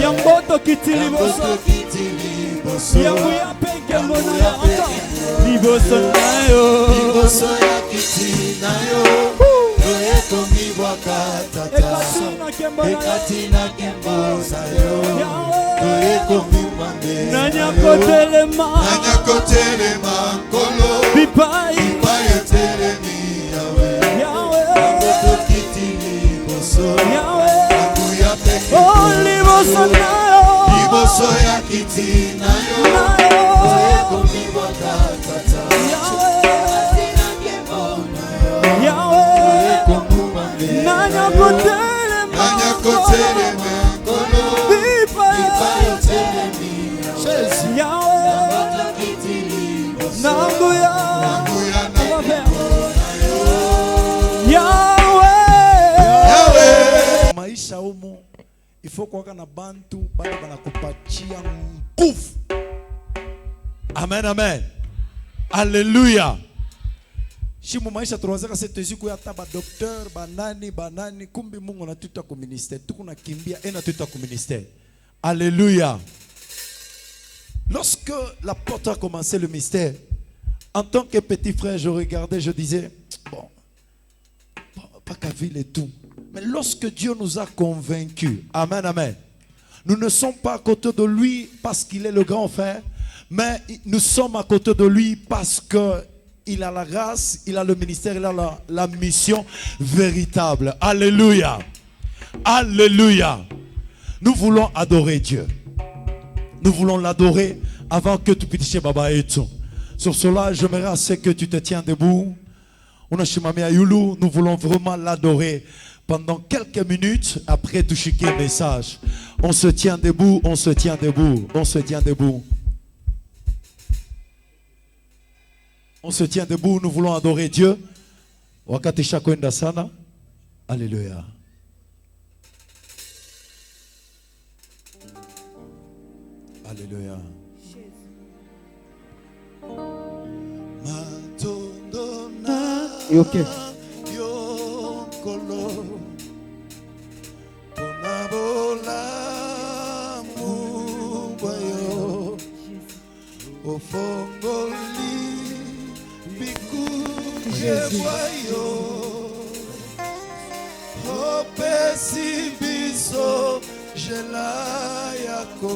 Yamboto kitili boso. Yamu ya peke mbona ya ata. Liboso na yo. Liboso ya kiti na yo. Yoeko miwa katata. Ekatina kembo sayo. Yoeko miwa nde. Nanyako telema. Nanyako telema kolo. Bipai. Bipai telemi yawe. Yawe. Yamboto kitili boso. Yawe. Yamu ya peke. Oh liboso na yo. Liboso ya kiti na yo. Yoeko miwa katata. Nanyakotele mengolo Bipayo tele mi Yahweh maisha humu ifo kuwaka na bantu bado banakupatia nguvu. Amen, amen. Alléluia. Shimu maisha tunaanza sasa tuziku ya taba docteur banani kumbi Mungu natuita ku ministère tukuna kimbia et natuita ku ministère. Alléluia. Lorsque l'apôtre a commencé le mystère, en tant que petit frère, je regardais, je disais bon, pas qu'à ville et tout. Mais lorsque Dieu nous a convaincus, amen, amen, nous ne sommes pas à côté de lui parce qu'il est le grand frère, mais nous sommes à côté de lui parce que il a la grâce, il a le ministère, il a la mission véritable. Alléluia. Alléluia. Nous voulons adorer Dieu. Nous voulons l'adorer avant que tu puisses Baba et tout. Sur cela, j'aimerais à ce que tu te tiens debout. Nous voulons vraiment l'adorer pendant quelques minutes après tout chiquer message. On se tient debout, on se tient debout, on se tient debout. On se tient debout, nous voulons adorer Dieu. Wakati shakwenda sana. Alléluia. Alléluia. Ok. Opesibiso jelayako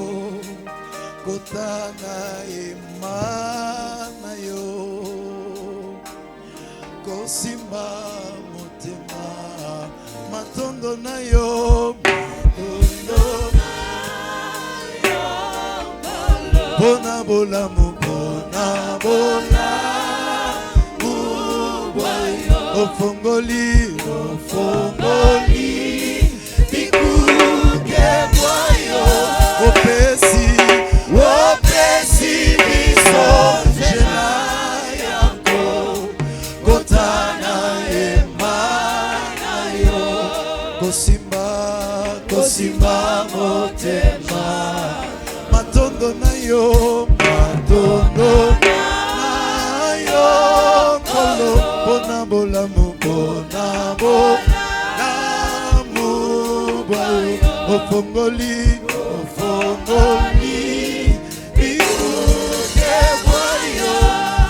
kotana imana yo kosimba motema matondo na yo bona bola mu bona bola ofongoli bikuke boyo opesi biso jela yako kotana emana yo kosimba motema matondo na yo kolo bona bola mu bona ofongoli bikuke boyo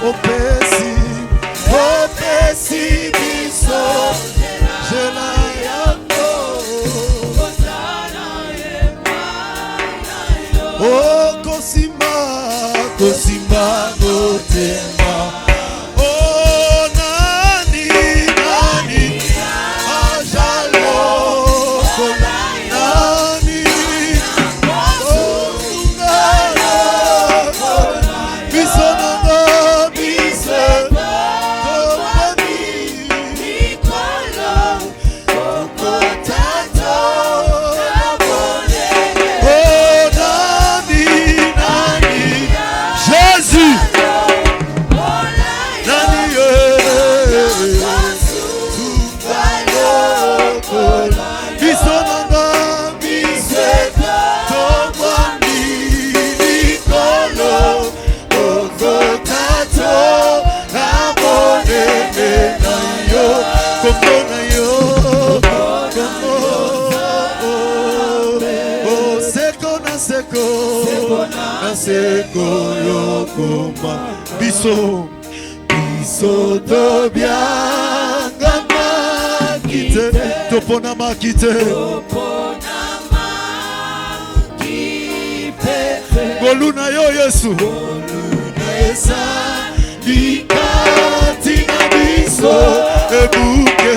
opesi biso jela yako oh kosimba motema oh nani ajalo Naseko yokoma biso tobyanga makite topona makite goluna yo Yesu likati na biso ebuke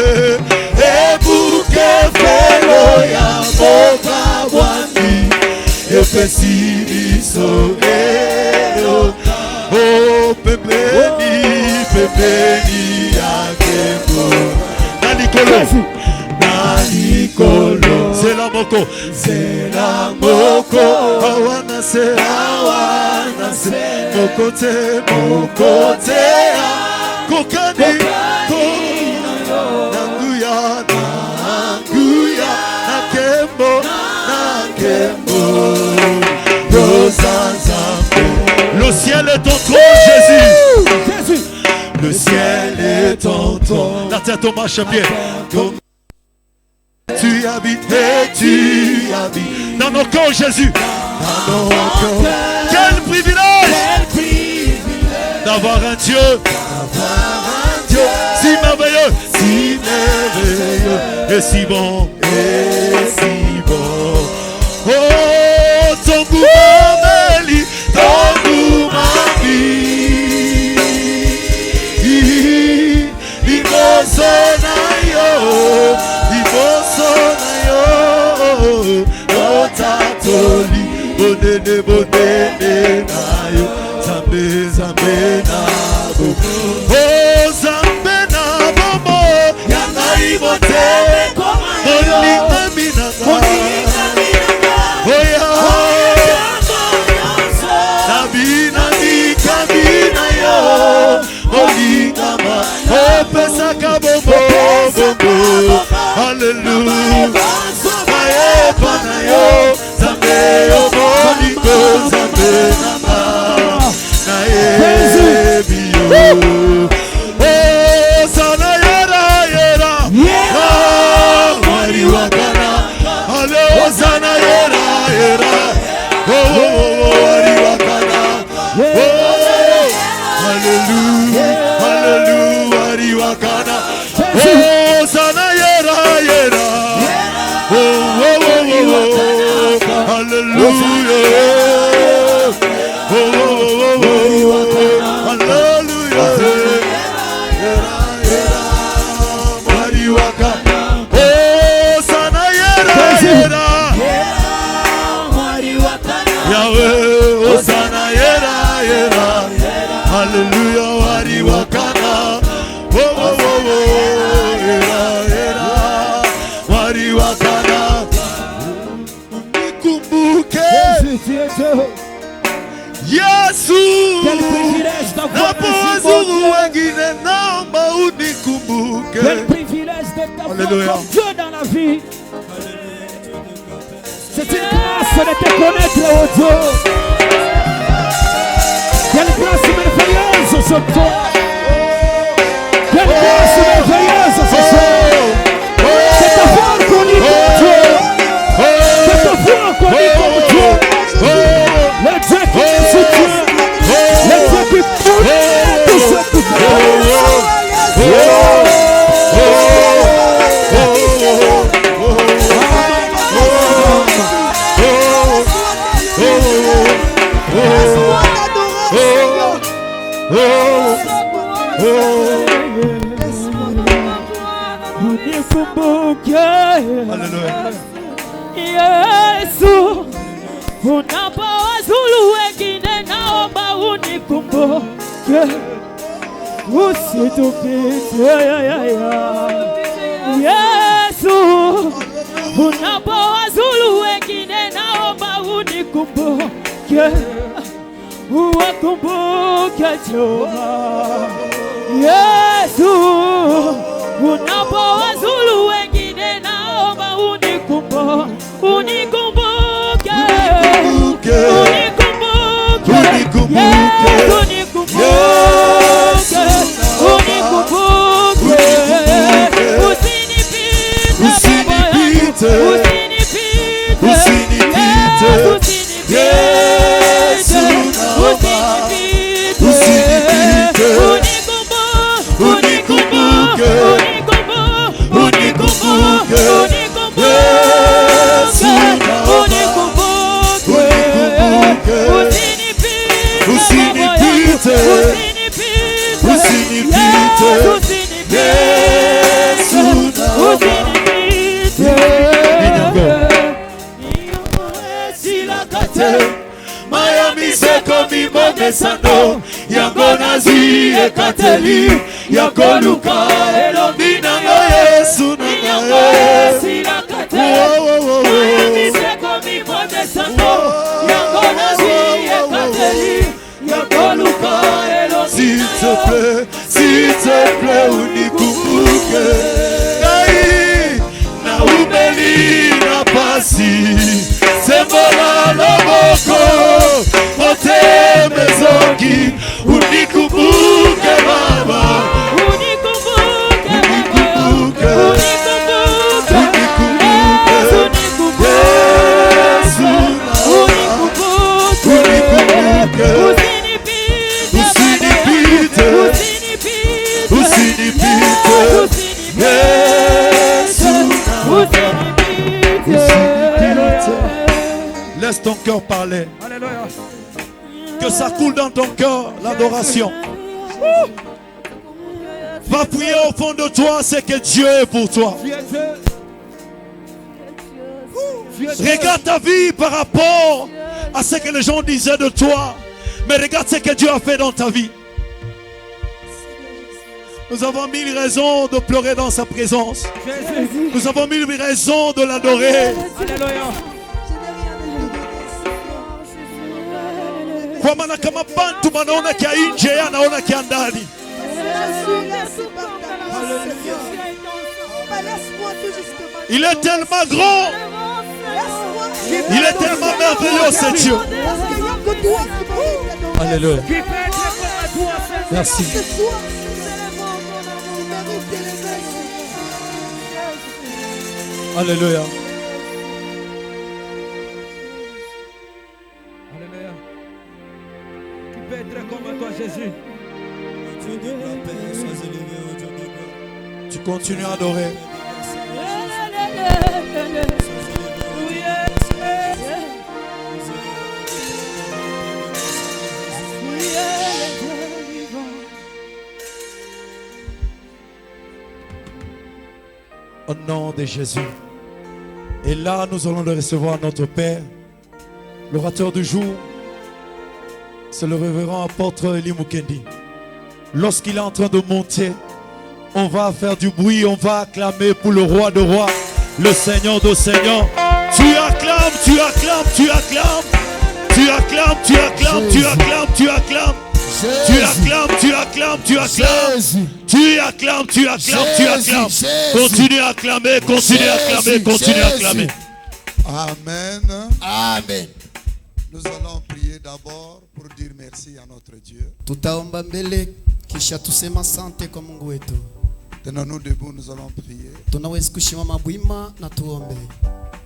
felo ya boka bwandi epesi biso oh pepeni yakembo nalikolo c'est la moko awana se mokote kokani nanguya nakembo le ciel est ton trône, Jésus. Le ciel est ton trône. La tête au marche bien. Tu habites dans nos corps, Jésus. Dans nos corps. Quel privilège d'avoir un Dieu si merveilleux, et si bon, Oh, ton goût bonene na yo zambe na bo oh zambe na bomo yana ibote moninga minanga oh ya nabina nikabina yo moninga ma oh pesaka bomo hallelujah pana yo zambe yo moningo zambe na ma na ebio oh sana yera mari wakana ale sana yera oh mari wakana oh hallelujah mari wakana oh sana yera oh Yesu, quel privilège d'avoir quel privilège de t'avoir comme Dieu dans la vie. C'est une grâce de te connaître, oh Dieu. Quelle grâce merveilleuse ce soir. Quelle grâce merveilleuse ce soir. C'est ta foi qu'on dit comme Dieu. C'est ta foi qu'on dit comme Dieu. Le Dieu qui nous soutient, le Dieu qui pousse tout ce qui Yesu, unapowazulu wengine naomba unikumbuke, usitupite. Yesu, unapowazulu wengine naomba unikumbuke, uwakumbuke Jehova. Yesu, unapowazulu wengine naomba unikumbuke. Usinipite te Miami seko mimone sando yango nazi ekateli yakoluka elongi na Yesu na Yesu na kate Miami seko mimone sando yango nazi ekateli yakoluka elongi na s'il te plaît unikumbuke ngai na umeli na pasi sembola loboko moteme zoki unikumbuke baba unikumbuke Yesu unikumbuke usinipite Yesu laisse ton cœur parler. Alléluia. Que ça coule dans ton cœur, l'adoration. Va prier au fond de toi, c'est que Dieu est pour toi. Regarde ta vie par rapport à ce que les gens disaient de toi. Mais regarde ce que Dieu a fait dans ta vie. Nous avons mille raisons de pleurer dans sa présence. Nous avons mille raisons de l'adorer. Kwa maana kama bantu wanaona kia nje anaona kia ndani. Il est tellement grand. Il est tellement merveilleux, c'est Dieu. Alléluia. Merci. Alléluia. Alléluia. Qui peut être comme toi, Jésus? Dieu de la paix, sois élevé au Dieu de gloire. Tu continues à adorer. Au nom de Jésus. Et là, nous allons le recevoir notre Père. L'orateur du jour, c'est le révérend apôtre Eli Mukendi. Lorsqu'il est en train de monter, on va faire du bruit, on va acclamer pour le roi de rois, le Seigneur de seigneurs. Tu acclames, tu acclames, tu acclames. Tu acclames, tu acclames, tu acclames, tu acclames. Tu acclames, tu acclames, tu acclames. Tu acclames, tu acclames, tu acclames. Continue à acclamer, continue à acclamer, continue à acclamer. Amen. Amen. Nous allons prier d'abord pour dire merci à notre Dieu. Tutaomba mbele kisha tusema asante kwa Mungu wetu. Tenons-nous debout, nous allons prier. Tunaweza kushimama bwima na tuombe.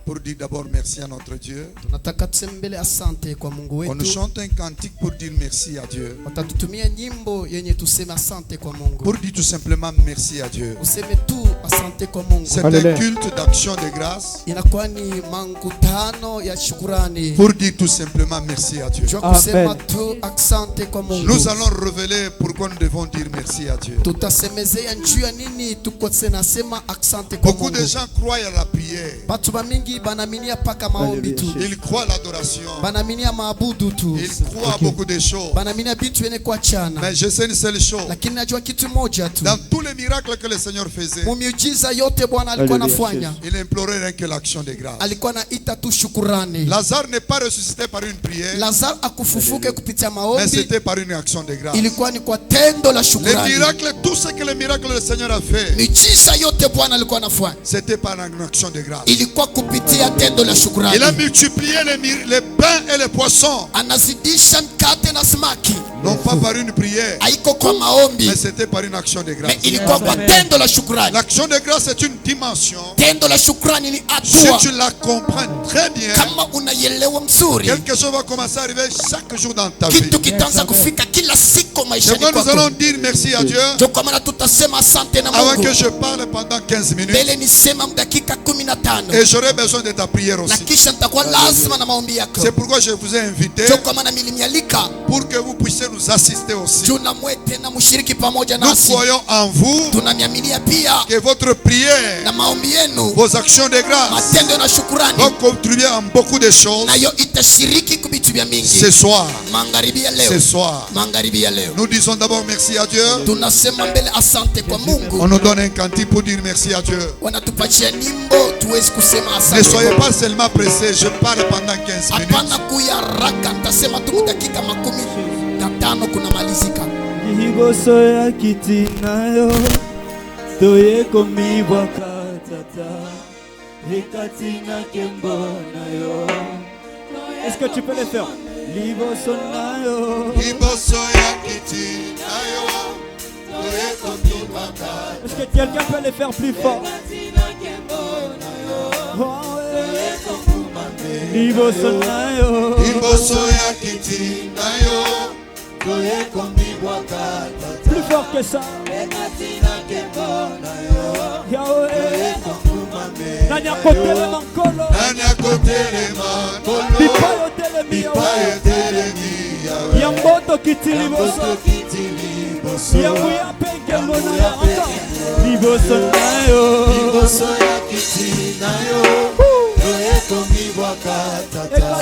Pour dire d'abord merci à notre Dieu. Tunataka tuseme mbele asante kwa Mungu On nous wetu. chante un cantique pour dire merci à Dieu. Watatutumia nyimbo yenye tuseme asante kwa Mungu. Pour dire tout simplement merci à Dieu. Useme tu asante kwa Mungu. C'est un culte d'action de grâce. Inakuwa ni mangutano ya shukrani. Pour dire tout simplement merci à Dieu. Jua kusema tu asante kwa Mungu. Nous allons révéler pourquoi nous devons dire merci à Dieu. Tutasemezea njuu ya nini tuko tunasema asante kwa Beaucoup Mungu. de gens croient à la prière. Batu bamingi banaminia paka maombi tu. Ils croient à l'adoration. Banaminia maabudu tu. Ils croient à beaucoup de choses. Banaminia bitu yenye kuachana. Mais je sais une seule chose. Lakini najua kitu moja tu. Dans tous les miracles que le Seigneur faisait, Mumiujiza yote Bwana alikuwa anafanya. il implorait rien que l'action de grâce. Alikuwa anaita tu shukurani. Lazare n'est pas ressuscité par une prière, Lazaro akufufuke kupitia mais maombi. c'était par une action de grâce. Ilikuwa ni kwa tendo la Les shukurani. miracles, tout ce que le miracle le Seigneur a fait, Miujiza yote Bwana alikuwa anafanya. c'était par une action de grâce. Ilikuwa kupitia tendo la shukurani. Il a multiplié les pains et les poissons, Anazidisha mkate na samaki. non pas par une prière, Haiko kwa maombi. mais c'était par une action de grâce. Mais ilikuwa kwa tendo la shukrani. L'action de grâce est une dimension. Tendo la shukrani ni Si hatua. tu la comprends très bien, Kama unaielewa mzuri, quelque chose va commencer à arriver chaque jour dans ta vie. kitu kitaanza kufika kila siku C'est maishani pourquoi nous allons kwako. dire merci à Dieu Ndio kwa maana tutasema asante na avant Mungu. que je parle pendant 15 minutes. Mbele nisema dakika 15. Et j'aurai besoin de ta prière Na aussi. kisha nitakuwa lazima na maombi yako. C'est pourquoi je vous ai invité Ndio kwa maana nilimialika pour que vous puissiez souhaitez nous assister aussi. Juna mwete na mshiriki pamoja Nous nasi. croyons en vous Tunaniaminia pia que votre prière, na maombi yenu, vos actions de grâce matendo na shukurani vont contribuer en beaucoup de choses nayo itashiriki kubitu vya mingi. ce soir. Magharibi ya leo. Ce soir. Magharibi ya leo. Nous disons d'abord merci à Dieu. Tunasema mbele asante kwa Mungu. On nous donne un cantique pour dire merci à Dieu. Wanatupatia nyimbo tuwezi kusema Ne asante. soyez pas seulement pressés, je parle pendant 15 minutes. Hapana kuyaraka, nitasema tu dakika 15 kunamalizika. Liboso ya kiti nayo toyekomi bwakatata ekati na kembo nayo. Est-ce que tu peux le faire? Liboso nayo. Liboso ya kiti nayo toyekomi bwakatata. Est-ce que quelqu'un peut le faire plus fort? Oh, ouais. Liboso nayo. Liboso ya kiti nayo toyekomi bwakatata. Plus fort que ça. Yahweh. Nani akotelema nkolo. Nani akotelema nkolo. Bipayo telemi Bipayo telemi Yahweh. Yamboto kiti liboso. Yangu ya peke mbona ya encore. Liboso nayo. Liboso ya kiti nayo toyekomi bwakatata.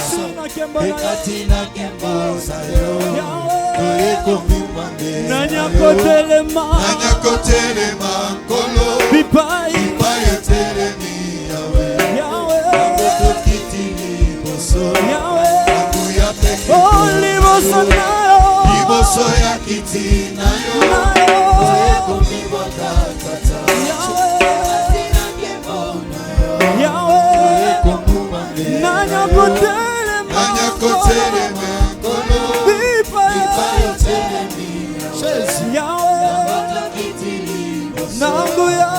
Ekati na kembo sayo toyekomi mwambe. Nani akotelema. Nani akotelema nkolo. Bipayo. Bipayo telemi Yahweh. Yahweh. Kiti liboso. Yahweh. Yangu ya peke. Oh, liboso nayo. Liboso ya kiti nayo toyekomi bwakatata. Nani akotelema. Nani akotelema nkolo. Bipayo telemi Yahweh. Nangu ya.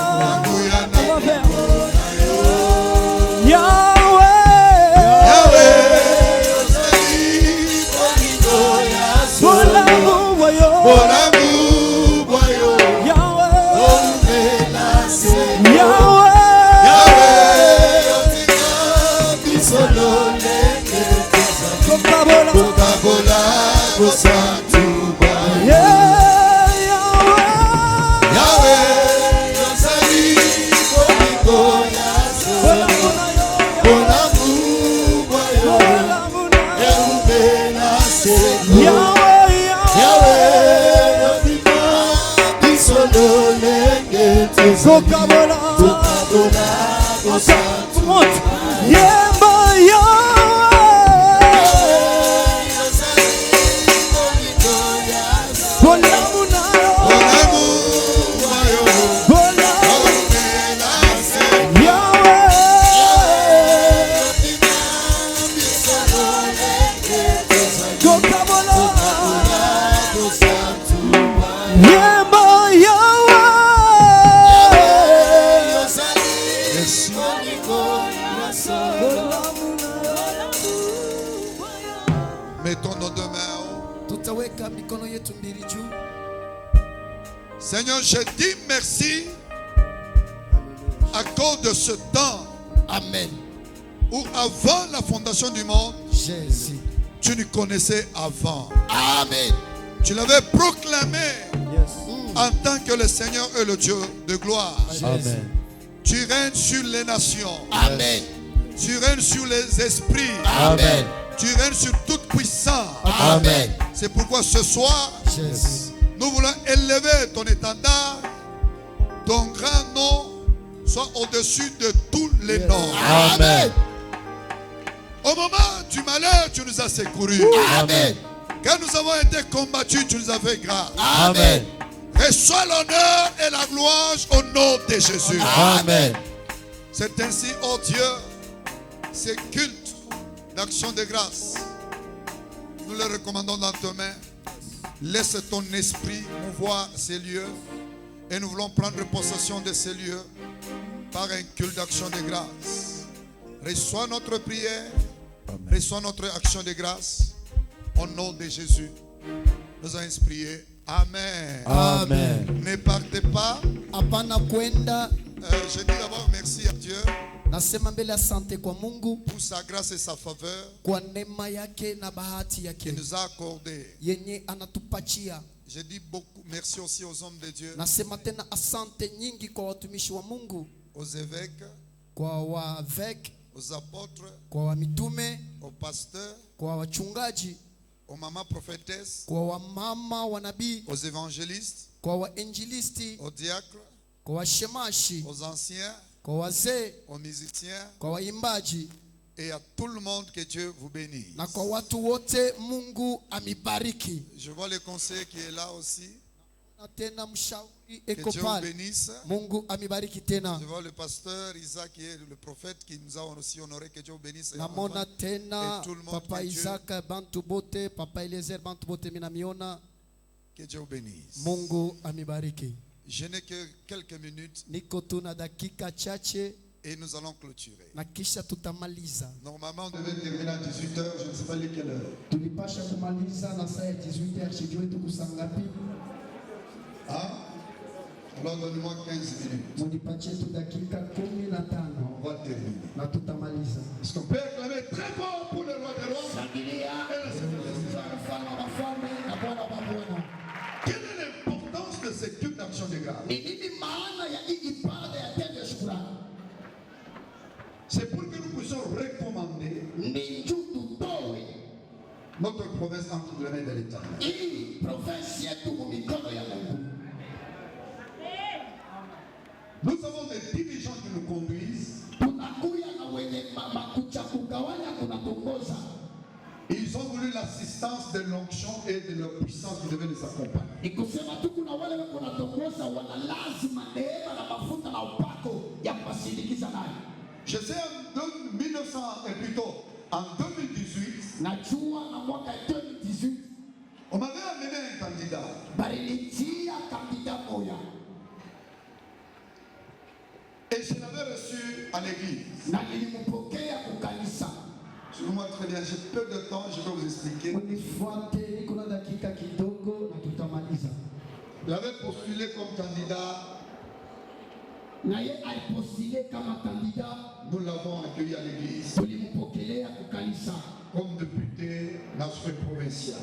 Mettons nos deux mains haut. Tutaweka mikono yetu mbili juu. Seigneur, je dis merci à cause de ce temps. Amen. Où avant la fondation du monde, Jésus, tu nous connaissais avant. Amen. Tu l'avais proclamé en tant que le Seigneur est le Dieu de gloire. Amen. Tu règnes sur les nations. Amen. Tu règnes sur les esprits. Amen. Tu règnes sur toute puissance. Amen. C'est pourquoi ce soir, Jésus, nous voulons élever ton étendard. Ton grand nom soit au-dessus de tous les noms. Amen. Au moment du malheur, tu nous as secourus. Amen. Quand nous avons été combattus, tu nous as fait grâce. Amen. Reçois l'honneur et la gloire au nom de Jésus. Amen. C'est ainsi, oh Dieu, ces cultes d'action de grâce, nous les recommandons dans tes mains. Laisse ton esprit mouvoir ces lieux et nous voulons prendre possession de ces lieux par un culte d'action de grâce. Reçois notre prière, reçois notre action de grâce au nom de Jésus. Nous allons prier. Amen. Amen. Ne partez pas. Hapana kwenda. Je dis d'abord merci à Dieu. Nasema mbele asante kwa Mungu pour sa grâce et sa faveur kwa neema yake na bahati qu'il yake nous a accordé. yenye anatupatia. Je dis beaucoup merci aussi aux hommes de Dieu, Nasema tena asante nyingi kwa watumishi wa Mungu, aux évêques, kwa wavek, aux apôtres, kwa wamitume, aux pasteurs, kwa wachungaji, aux mamans prophétesses, kwa wamama wanabii, aux évangélistes, kwa wainjilisti, aux diacres, kwa washemashi, aux anciens, kwa wazee, aux musiciens kwa waimbaji et à tout le monde, que Dieu vous bénisse. na kwa watu wote Mungu amibariki. Je vois le conseiller qui est là aussi. Na tena mshauri Que eko Dieu vous pale, bénisse. Mungu amibariki tena. Je vois le pasteur Isaac qui est le prophète qui nous a aussi honoré. Que Dieu vous bénisse. Namona tena Et tout le monde, papa que Dieu- Isaka bantu bote, papa Eliezer bantu bote minamiona. Que Dieu vous bénisse. Mungu amibariki. Je n'ai que quelques minutes Niko tu na dakika chache et nous allons clôturer. na kisha tutamaliza. Normalement, on devait terminer à 18h, je ne sais pas quelle heure. Tulipasha kumaliza na saa ya 18h, sijui tuko saa ngapi. Hein? Alors donne-moi 15 minutes. Munipatie tu dakika 15 On va terminer. na tutamaliza. Est-ce qu'on peut acclamer très fort pour le roi des rois? Quelle est l'importance de ce culte d'action de grâce? C'est pour que nous puissions recommander notre province entre les mains de l'État. Nous avons des dirigeants qui nous conduisent. Ils ont voulu l'assistance de l'onction et de leur puissance qui devait les accompagner. Je sais en 1900 et plutôt en 2018, on m'avait amené un candidat. Et je l'avais reçu à l'église. Suivez-moi très bien, j'ai peu de temps, je vais vous expliquer. Il avait postulé comme candidat. Nous l'avons accueilli à l'église comme député national provincial.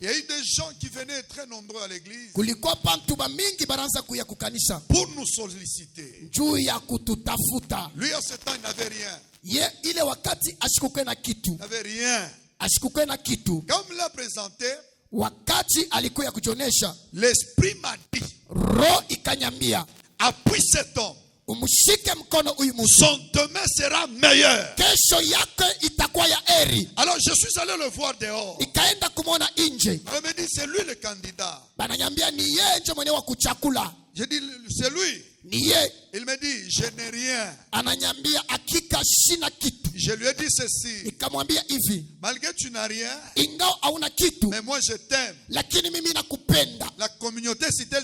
Il y a eu des gens qui venaient très nombreux à l'église Kulikuwa bantu ba mingi baranza kuya kukanisa pour nous solliciter. juu ya kututafuta. Lui, à ce temps, il n'avait rien. Ye ile wakati ashikukwe na kitu, Il n'avait rien. ashikukwe na kitu. Quand on me l'a présenté, Wakati alikuya kujonesha, l'esprit m'a dit, roho ikanyambia appuie cet homme. umshike mkono huyu mtu, Son demain sera meilleur. kesho yake itakuwa ya eri. Alors je suis allé le voir dehors. Ikaenda kumwona nje, On me dit, c'est lui le candidat. bananyambia ni yeye nje mwenye wa kuchakula, J'ai dit, c'est lui. ni yeye. Il me dit, je n'ai rien. Ananyambia hakika sina kitu. Je lui ai dit ceci. Nikamwambia hivi, Malgré que tu n'as rien, ingawa hauna kitu, mais moi je t'aime. lakini mimi nakupenda. La communauté Cité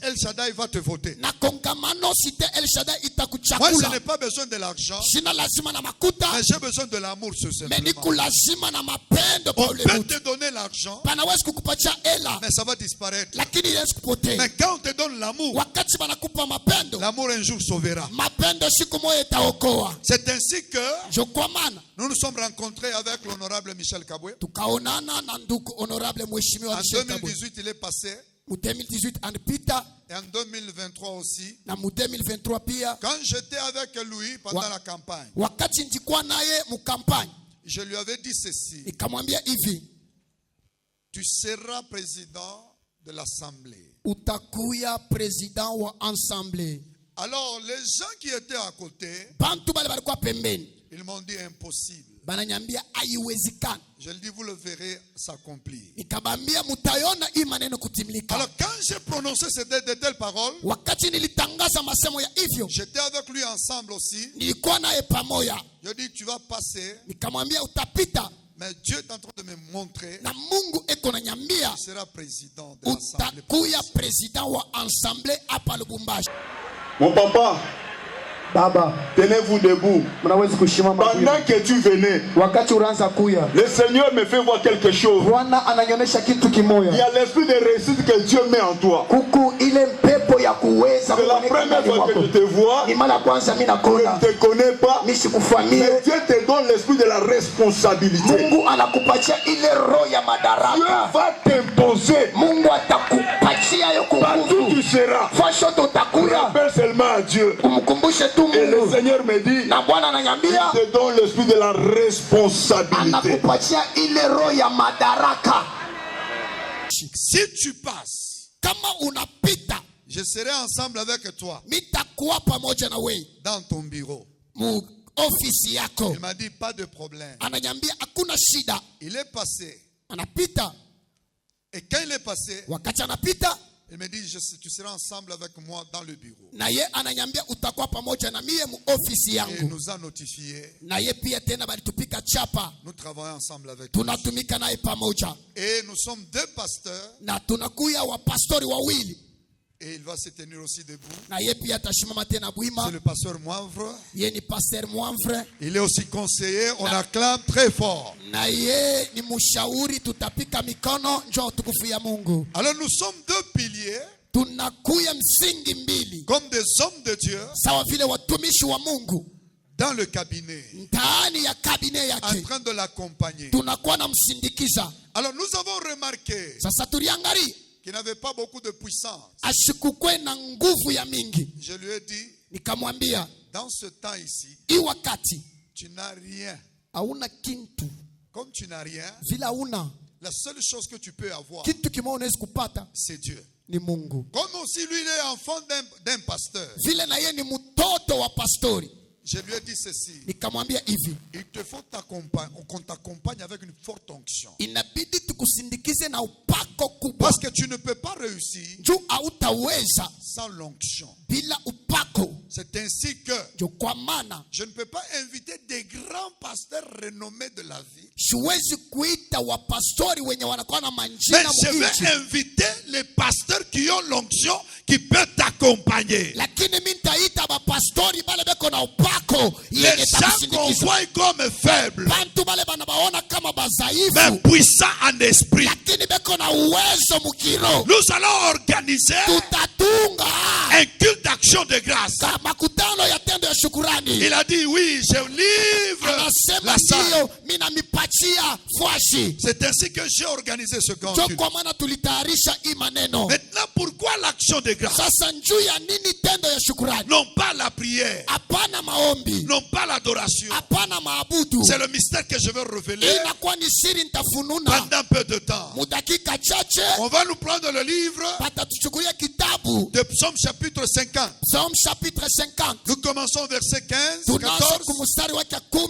El Shaddai va te voter. Na kongamano Cité El Shaddai Moi, je itakuchakula. n'ai pas besoin de l'argent, Sina lazima na makuta, mais j'ai besoin de l'amour, ce mais niku simplement. lazima na mapendo On kwa ule peut mtu. te donner l'argent, Panawezi kukupatia hela, mais ça va disparaître. lakini iwezi kupotea. Mais quand on te donne l'amour, Wakati banakupa mapendo, l'amour un jour sauvera. mapendo siku moja itaokoa. C'est ainsi que Jo kwa maana nous nous sommes rencontrés avec l'honorable Michel Kabwe. tukaonana na ndugu honorable mheshimiwa En Michel Kabwe. 2018, il est passé. Mu 2018 anapita Et en 2023 aussi. na mu 2023 pia. Quand j'étais avec lui pendant Wa- la campagne, Wakati nilikuwa naye mu kampani, je lui avais dit ceci. nikamwambia hivi, Tu seras président de l'Assemblée. utakuya president wa ensemble. Alors, les gens qui étaient à côté, Bantu bale balikuwa pembeni, ils m'ont dit impossible. bananyambia haiwezekani. Je lui dis, vous le verrez s'accomplir. Nikabambia mutayona hii maneno kutimilika. Alors, quand j'ai prononcé de telles paroles, Wakati nilitangaza masemo ya hivyo, j'étais avec lui ensemble aussi. nilikuwa naye pamoja. Je dis, tu vas passer, Nikamwambia utapita, mais Dieu est en train de me montrer, na Mungu eko na nyambia tu seras président de l'Assemblée. utakuya president wa ensemble hapa Lubumbashi. Mon papa, Baba, Tenez-vous debout. mnaweza kushimama Pendant que tu venais, wakati unaanza kuya. le Seigneur me fait voir quelque chose. Bwana ananionyesha kitu Il y kimoja. a l'esprit de réussite que Dieu met en toi. Kuku ile pepo ya kuweza C'est la kuonekana première ndani fois que je mwako. te vois. Ni mara kwanza mimi Je nakuona. ne te connais pas. Mimi sikufahamu. Mais Dieu te donne l'esprit de la responsabilité. Mungu anakupatia ile roho ya Dieu madaraka. va t'imposer. Mungu atakupatia hiyo Partout tu nguvu. seras. Fashoto utakuya. Appelle seulement à Dieu. Umkumbushe tu Et le Mungu. Seigneur me dit, Na Bwana il ananiambia te donne l'esprit de la responsabilité. anakupatia ile roho ya madaraka. Si tu passes, Kama unapita, je serai ensemble avec toi mitakuwa pamoja na wewe dans ton bureau. mu ofisi yako. Il m'a dit pas de problème. Ananyambia hakuna shida. Il est passé. Anapita, Et quand il est passé, wakati anapita il me dit tu seras ensemble avec moi dans le bureau. na ye ananyambia utakuwa pamoja na mie mu ofisi Et yangu. nous a notifié. Na ye pia tena balitupika chapa, Nous travaillons ensemble avec lui. tunatumika naye pamoja. Et nous sommes deux pasteurs. Na tunakuya wapastori wawili. Et il va se tenir aussi debout. Na ye pia atashimama tena C'est bwima. le pasteur Moivre. Ye ni pasteur Mwamvre. Il est aussi conseiller. On acclame très fort. Na ye ni mshauri, tutapika mikono, njoo tukufu ya Mungu. Alors nous sommes deux piliers. Tunakuya msingi mbili Comme des hommes de Dieu. sawa vile watumishi wa Mungu Dans le cabinet. ndani ya kabine En yake, train de l'accompagner. tunakuwa na msindikiza. Alors nous avons remarqué Sasa tuliangalia qu'il n'avait pas beaucoup de puissance. ashikukwe na nguvu ya mingi. Je lui ai dit, Nikamwambia dans ce temps ici, hii wakati tu n'as rien. hauna kintu, Comme tu n'as rien, vile hauna la seule chose que tu peux avoir, kitu kimoja unaweza kupata c'est Dieu. ni Mungu. Comme aussi lui, il est enfant d'un pasteur. Vile na yeye ni mtoto wa pastori. Je lui ai dit ceci. Nikamwambia hivi, Il te faut qu'on t'accompagne avec une forte onction. inabidi tukusindikize na upako kubwa, Parce que tu ne peux pas réussir juu hautaweza sans l'onction. bila upako. C'est ainsi que Juu kwa maana je ne peux pas inviter des grands pasteurs renommés de la vie. siwezi kuita wapastori wenye wanakuwa na Mais manjina je muichi, vais inviter les pasteurs qui ont l'onction, qui peuvent t'accompagner. lakini mimi nitaita mapastori bale beko na upako Les yenye gens qu'on takusindikiza. voit comme faibles, Bantu bale banabaona kama mais bazaifu, puissants en esprit. lakini beko na uwezo mukiro. Nous allons organiser Tutatunga un culte d'action de grâce. makutano ya tendo ya shukurani. Il a dit oui, je livre Anasema la salle. ndiyo, mimi namipatia fwashi. C'est ainsi que j'ai organisé ce grand Jo culte. kwa maana tulitayarisha hii maneno. Maintenant, pourquoi l'action de grâce? Sasa njuu ya nini tendo ya shukurani? Non pas la prière, Hapana maombi, non pas l'adoration. hapana maabudu. C'est le mystère que je vais révéler Inakuwa ni siri nitafununa pendant peu de temps. mudakika chache. On va nous prendre le livre Patatuchukulia kitabu de Psaume chapitre 50. Psalm chapitre 50. Nous commençons au verset 15, Tunaanza 14 kumstari wake 14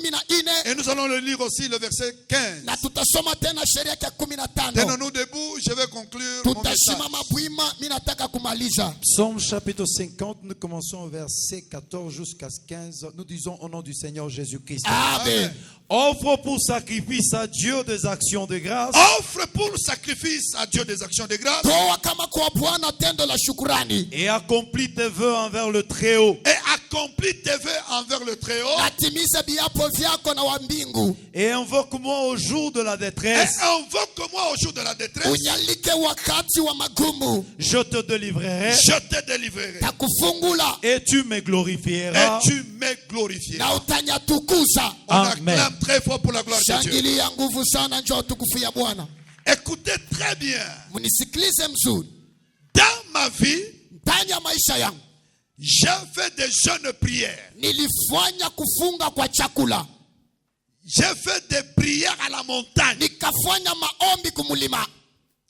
et nous allons le lire aussi le verset 15. na tutasoma tena sheria yake 15. Tenons-nous debout, je vais conclure mon message. Tutasimama bwima, mimi nataka kumaliza. Psaume chapitre 50, nous commençons au verset 14 jusqu'à 15. Nous disons au nom du Seigneur Jésus-Christ. Amen. Offre pour sacrifice à Dieu des actions de grâce. Offre pour sacrifice à Dieu des actions de grâce Toa kama kwa Bwana tendo la shukurani. Et accomplis tes vœux envers le Très-Haut. et accomplis tes vœux envers le Très-Haut Natimiza viapo vyako na wa mbingu. Et invoque-moi au jour de la et détresse. invoque-moi au jour de la détresse. Unyalike wakati wa magumu. Je te délivrerai Je te délivrerai Takufungula et tu me et glorifieras. tu me glorifieras. na utanyatukuza. On Amen. acclame très fort pour la gloire de Dieu. Shangilia nguvu sana, njoo tukufu ya Bwana. Écoutez très bien. Munisikilize mzuri. Dans ma vie, Ndani ya maisha yangu j'ai fait des jeûnes prières. nilifanya kufunga kwa chakula, J'ai fait des prières à la montagne. nikafanya maombi kumulima,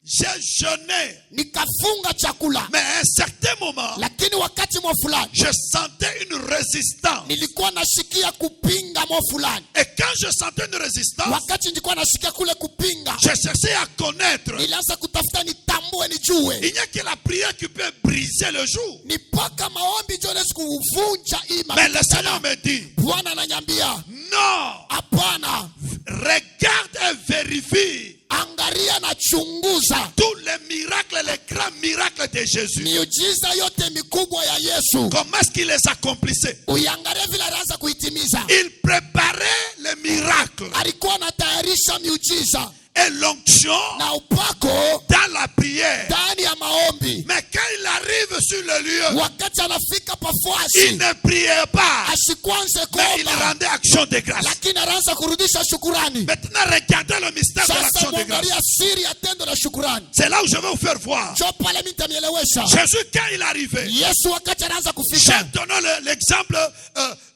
J'ai jeûné. nikafunga chakula, Mais à un certain moment, lakini wakati mwa fulani je sentais une résistance. nilikuwa nasikia kupinga mwa fulani. Et quand je sentais une résistance, Wakati nilikuwa nasikia kule kupinga, je cherchais à connaître. nilianza kutafuta nitambue, nijue Il n'y a que la prière qui peut briser le jour. ni mpaka maombi ndio naweza kuvunja hii Mais le Seigneur makutano. me dit, Bwana ananyambia non, hapana, regarde et vérifie. angalia na chunguza tous les miracles, les grands miracles de Jésus. miujiza yote mikubwa ya Yesu. Comment est-ce qu'il les accomplissait? Uiangalie vile alianza kuitimiza. Il préparait les miracles Alikuwa anatayarisha miujiza et l'onction na upako dans la prière. ndani ya maombi. Mais quand il arrive sur le lieu, Wakati anafika il pafuasi, ne priait pas, asikwanze mais il kuomba, rendait action de grâce. lakini anaanza kurudisha shukurani. Maintenant, regardez le mystère de Sasa l'action de grâce. mwangalia siri ya tendo la shukurani. C'est là où je vais vous faire voir. Jo pale mimi nitamielewesha. Jésus, quand il arrivait, Yesu wakati anaanza j'ai kufika, donné l'exemple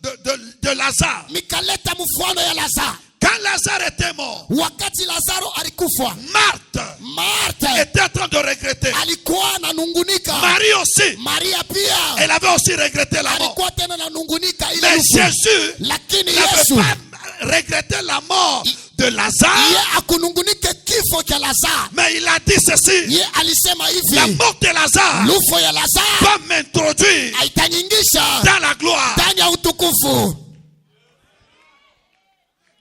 de Lazare. mikaleta mfano ya Lazaro. Quand Lazare était mort, Wakati Lazaro alikufa, Martha était en train de regretter. alikuwa ananungunika. Marie aussi, Maria pia elle avait aussi regretté la mort. alikuwa tena ananungunika ile Mais lufu. Jésus Lakini n'avait Yesu pas regretté la mort de Lazare, ye akunungunike kifo cha Lazaro. mais il a dit ceci: Ye alisema la hivi, mort de Lazare lufo ya Lazaro va m'introduire aitanyingisha dans la gloire. ndani ya utukufu.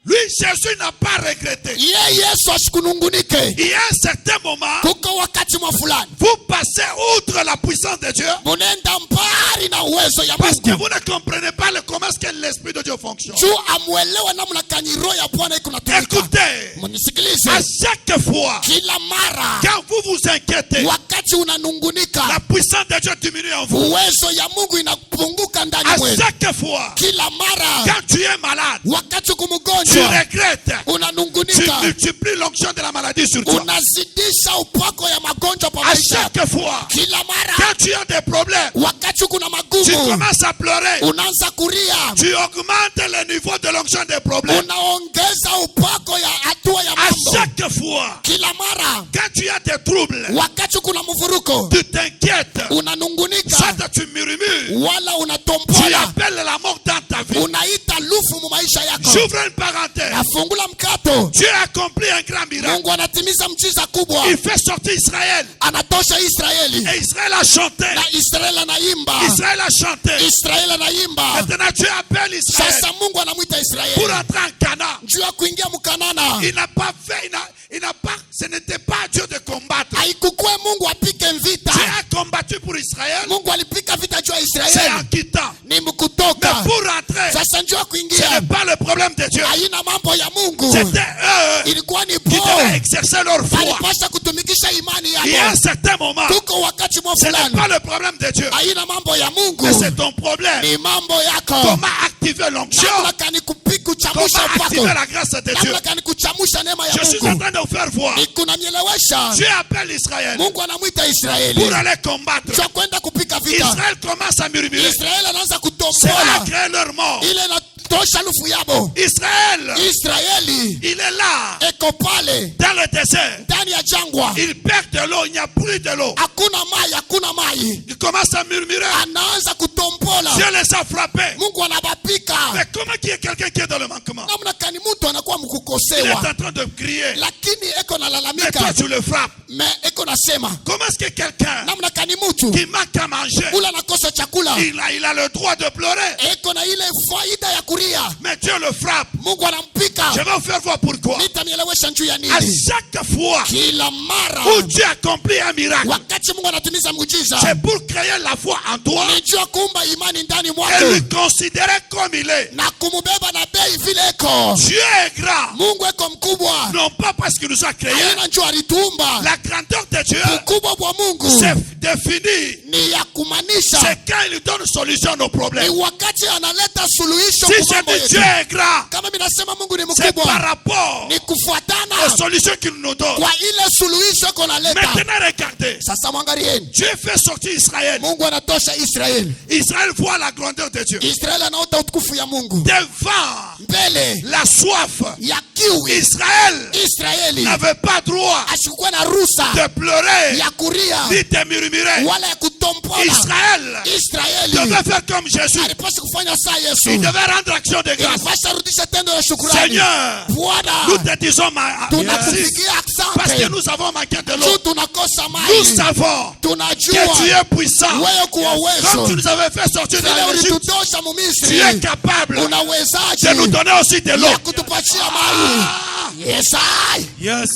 Lui, Jésus n'a pas regretté. Ye Yesu asikunungunike. Il y a un certain moment, Kuko wakati mwa fulani vous passez outre la puissance de Dieu munenda mbali na uwezo ya parce que Mungu. vous ne comprenez pas comment est-ce que l'Esprit de Dieu fonctionne. Juu amuelewe namna kani roho ya Bwana iko natumika. Écoutez, Munisikilize. à chaque fois, Kila mara quand vous vous inquiétez, wakati unanungunika, la puissance de Dieu diminue en vous. uwezo ya Mungu inapunguka ndani À mwenu. chaque fois, Kila mara quand tu es malade, wakati tu kumgonjwa regrettes, tu unanungunika, multiplies l'onction de la maladie sur toi. unazidisha upako ya magonjwa pa À maisha. chaque fois, Kila mara quand tu as des problèmes, wakati kuna tu magumu commences à pleurer, unaanza kulia, tu augmentes le niveau de l'onction des problèmes. unaongeza upako ya hatua ya À mambo. chaque fois, Kila mara quand tu as des troubles, wakati kuna mvuruko tu t'inquiètes, unanungunika, soit tu murmures, wala tu unatombola, appelles la mort dans ta vie. unaita lufu mu maisha yako. J'ouvre une parenthèse. Nafungula mkato, Dieu a accompli un grand miracle. Mungu anatimiza mchiza kubwa, Il fait sortir Israël. anatosha Israeli Et Israël a chanté. na Israeli anaimba, Israël a chanté. Israeli anaimba. Maintenant Dieu appelle Israël Sasa Mungu anamwita pour Israeli entrer en Canaan. juu ya kuingia Mkanana. Il n'a pas fait, il n'a pas, ce n'était pas Dieu de combattre. Haikukue Mungu apike vita, Dieu a combattu pour Israël. Mungu alipika vita juu ya C'est en Israeli quittant. ni Mais mkutoka. pour rentrer, Sasa njoo ce kuingia n'est pas le problème de Dieu. haina mambo ya Mungu, C'était eux ilikuwa ni qui devaient po exercer leur foi. alipasha kutumikisha imani Il y a un yako. certain moment, Kuko wakati mwa ce n'est fulani pas le problème de Dieu, haina mambo ya Mungu, mais c'est ton problème. ni mambo yako. Comment activer l'onction? Namna kani kuchamusha Comment upako, activer la grâce de Dieu? namna kani kuchamusha neema ya Je suis en Mungu. train de vous faire voir. Kunamielewesha Dieu appelle Israël Mungu anamwita pour Israeli aller combattre. cha kwenda kupika vita. Israël commence à murmurer. Israeli anaanza C'est là kutombola créer leur mort. ile inatosha lufu yabo. Israël, Israeli il est là, eko pale dans le désert. ndani ya jangwa, Il perd de l'eau, il n'y a plus de l'eau. hakuna mai, hakuna mai, Il commence à murmurer. anaanza kutombola. Dieu les a frappés. Mungu anabapika. Mais comment qu'il y a quelqu'un qui est dans le manquement? Namna kani mtu anakuwa Il est mkukosewa, en train de crier. lakini eko Mais toi, nalalamika, tu le frappes. me eko nasema Comment est-ce que quelqu'un namna kani mtu qui manque à manger, ula anakosa chakula, il a le droit de pleurer? eko na ile faida ya kuria, Mais Dieu le frappe. Mungu anampika. Je vais vous faire voir pourquoi. Nitamielewesha njuu ya À nini. chaque fois Kila mara où Dieu accomplit un miracle, wakati Mungu anatimiza muujiza, c'est pour créer la foi en toi ni juu ya kuumba imani ndani et mwako lui considérer comme il est. na kumubeba na bei vile eko. Dieu est grand, Mungu eko mkubwa, non pas parce qu'il nous a créés. haina njuu alituumba. La grandeur de Dieu, Ukubwa bwa Mungu c'est défini. ni ya kumaanisha, C'est quand il donne solution à nos ni problèmes. wakati analeta suluhisho Si kwa je mambo dis Dieu yetu. est grand, Kama mimi nasema Mungu ni c'est par mkubwa, rapport ni kufuatana aux solutions qu'il nous donne. kwa ile suluhisho iko naleta. Maintenant, regardez. Sasa mwangalieni, Dieu fait sortir Israël. Mungu anatosha Israeli. Israël voit la grandeur de Dieu. Israeli anaota utukufu ya Mungu Devant mbele la soif, ya kiu. Israël Israeli n'avait pas droit asikuwa na ruhusa de pleurer ya kuria ni de murmurer. wala ya kutompola. Israël Israeli devait faire comme Jésus. alipaswa kufanya saa Il Yesu, devait rendre action de grâce. ilipaswa rudisha tendo la shukrani. Seigneur, Bwana, nous te disons merci tunakupigia parce que asante nous avons manqué de juu l'eau. tunakosa Nous maji. savons que Tunajua tu es puissant. wewe kuwa Comme tu uwezo nous avais fait sortir de vile l'Égypte, ulitutosha tu Mumisri, es capable de nous unawezaje donner aussi de l'eau. ya kutupatia maji? Yes, I. Yes.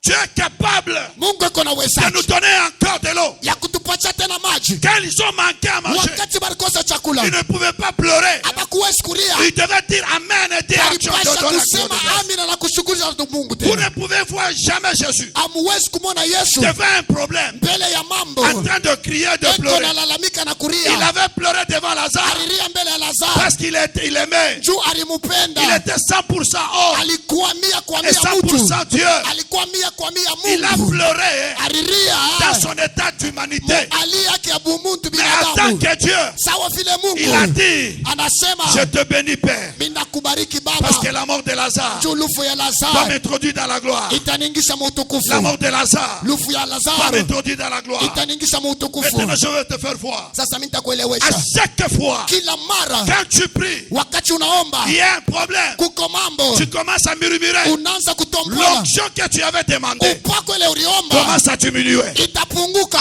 Tu es capable Mungu iko na de uwezaji nous donner encore de l'eau. ya kutupatia tena maji. Quand ils ont manqué à manger, Wakati balikosa chakula, ils ne pouvaient pas pleurer. habakuwezi kulia, Ils devaient dire Amen et dire action. walipasha kusema amina na kushukuru Mungu Vous tena. ne pouvez voir jamais Jésus Hamuwezi kumwona Yesu devant un problème, mbele ya mambo en train de crier, de eko pleurer. nalalamika na Il kulia. avait pleuré devant Lazare Alilia mbele ya Lazaro parce qu'il aimait. juu Il alimupenda. était 100% homme Alikuwa 100 kwa et 100 mtu, 100% Dieu. alikuwa 100 kwa 100 Il a Mungu. pleuré Alilia dans son état d'humanité. hali yake ya bumuntu Mais en tant binadamu, que Dieu, sawa vile il a Mungu dit, anasema je te bénis Père, minakubariki parce que Baba la mort de Lazare juu lufu ya va Lazaro m'introduire dans la gloire. itaningisha mutukufu. La mort de Lazare Lufu ya va Lazaro m'introduire dans la gloire. itaningisha mutukufu. Maintenant, je vais te faire voir. Sasa mimi À nitakuelewesha, chaque fois, kila mara quand tu pries, wakati unaomba il y a un problème. kuko mambo Tu commences à murmurer. unaanza kutombola, L'onction que tu avais demandé upako ile uliomba commence à diminuer. itapunguka.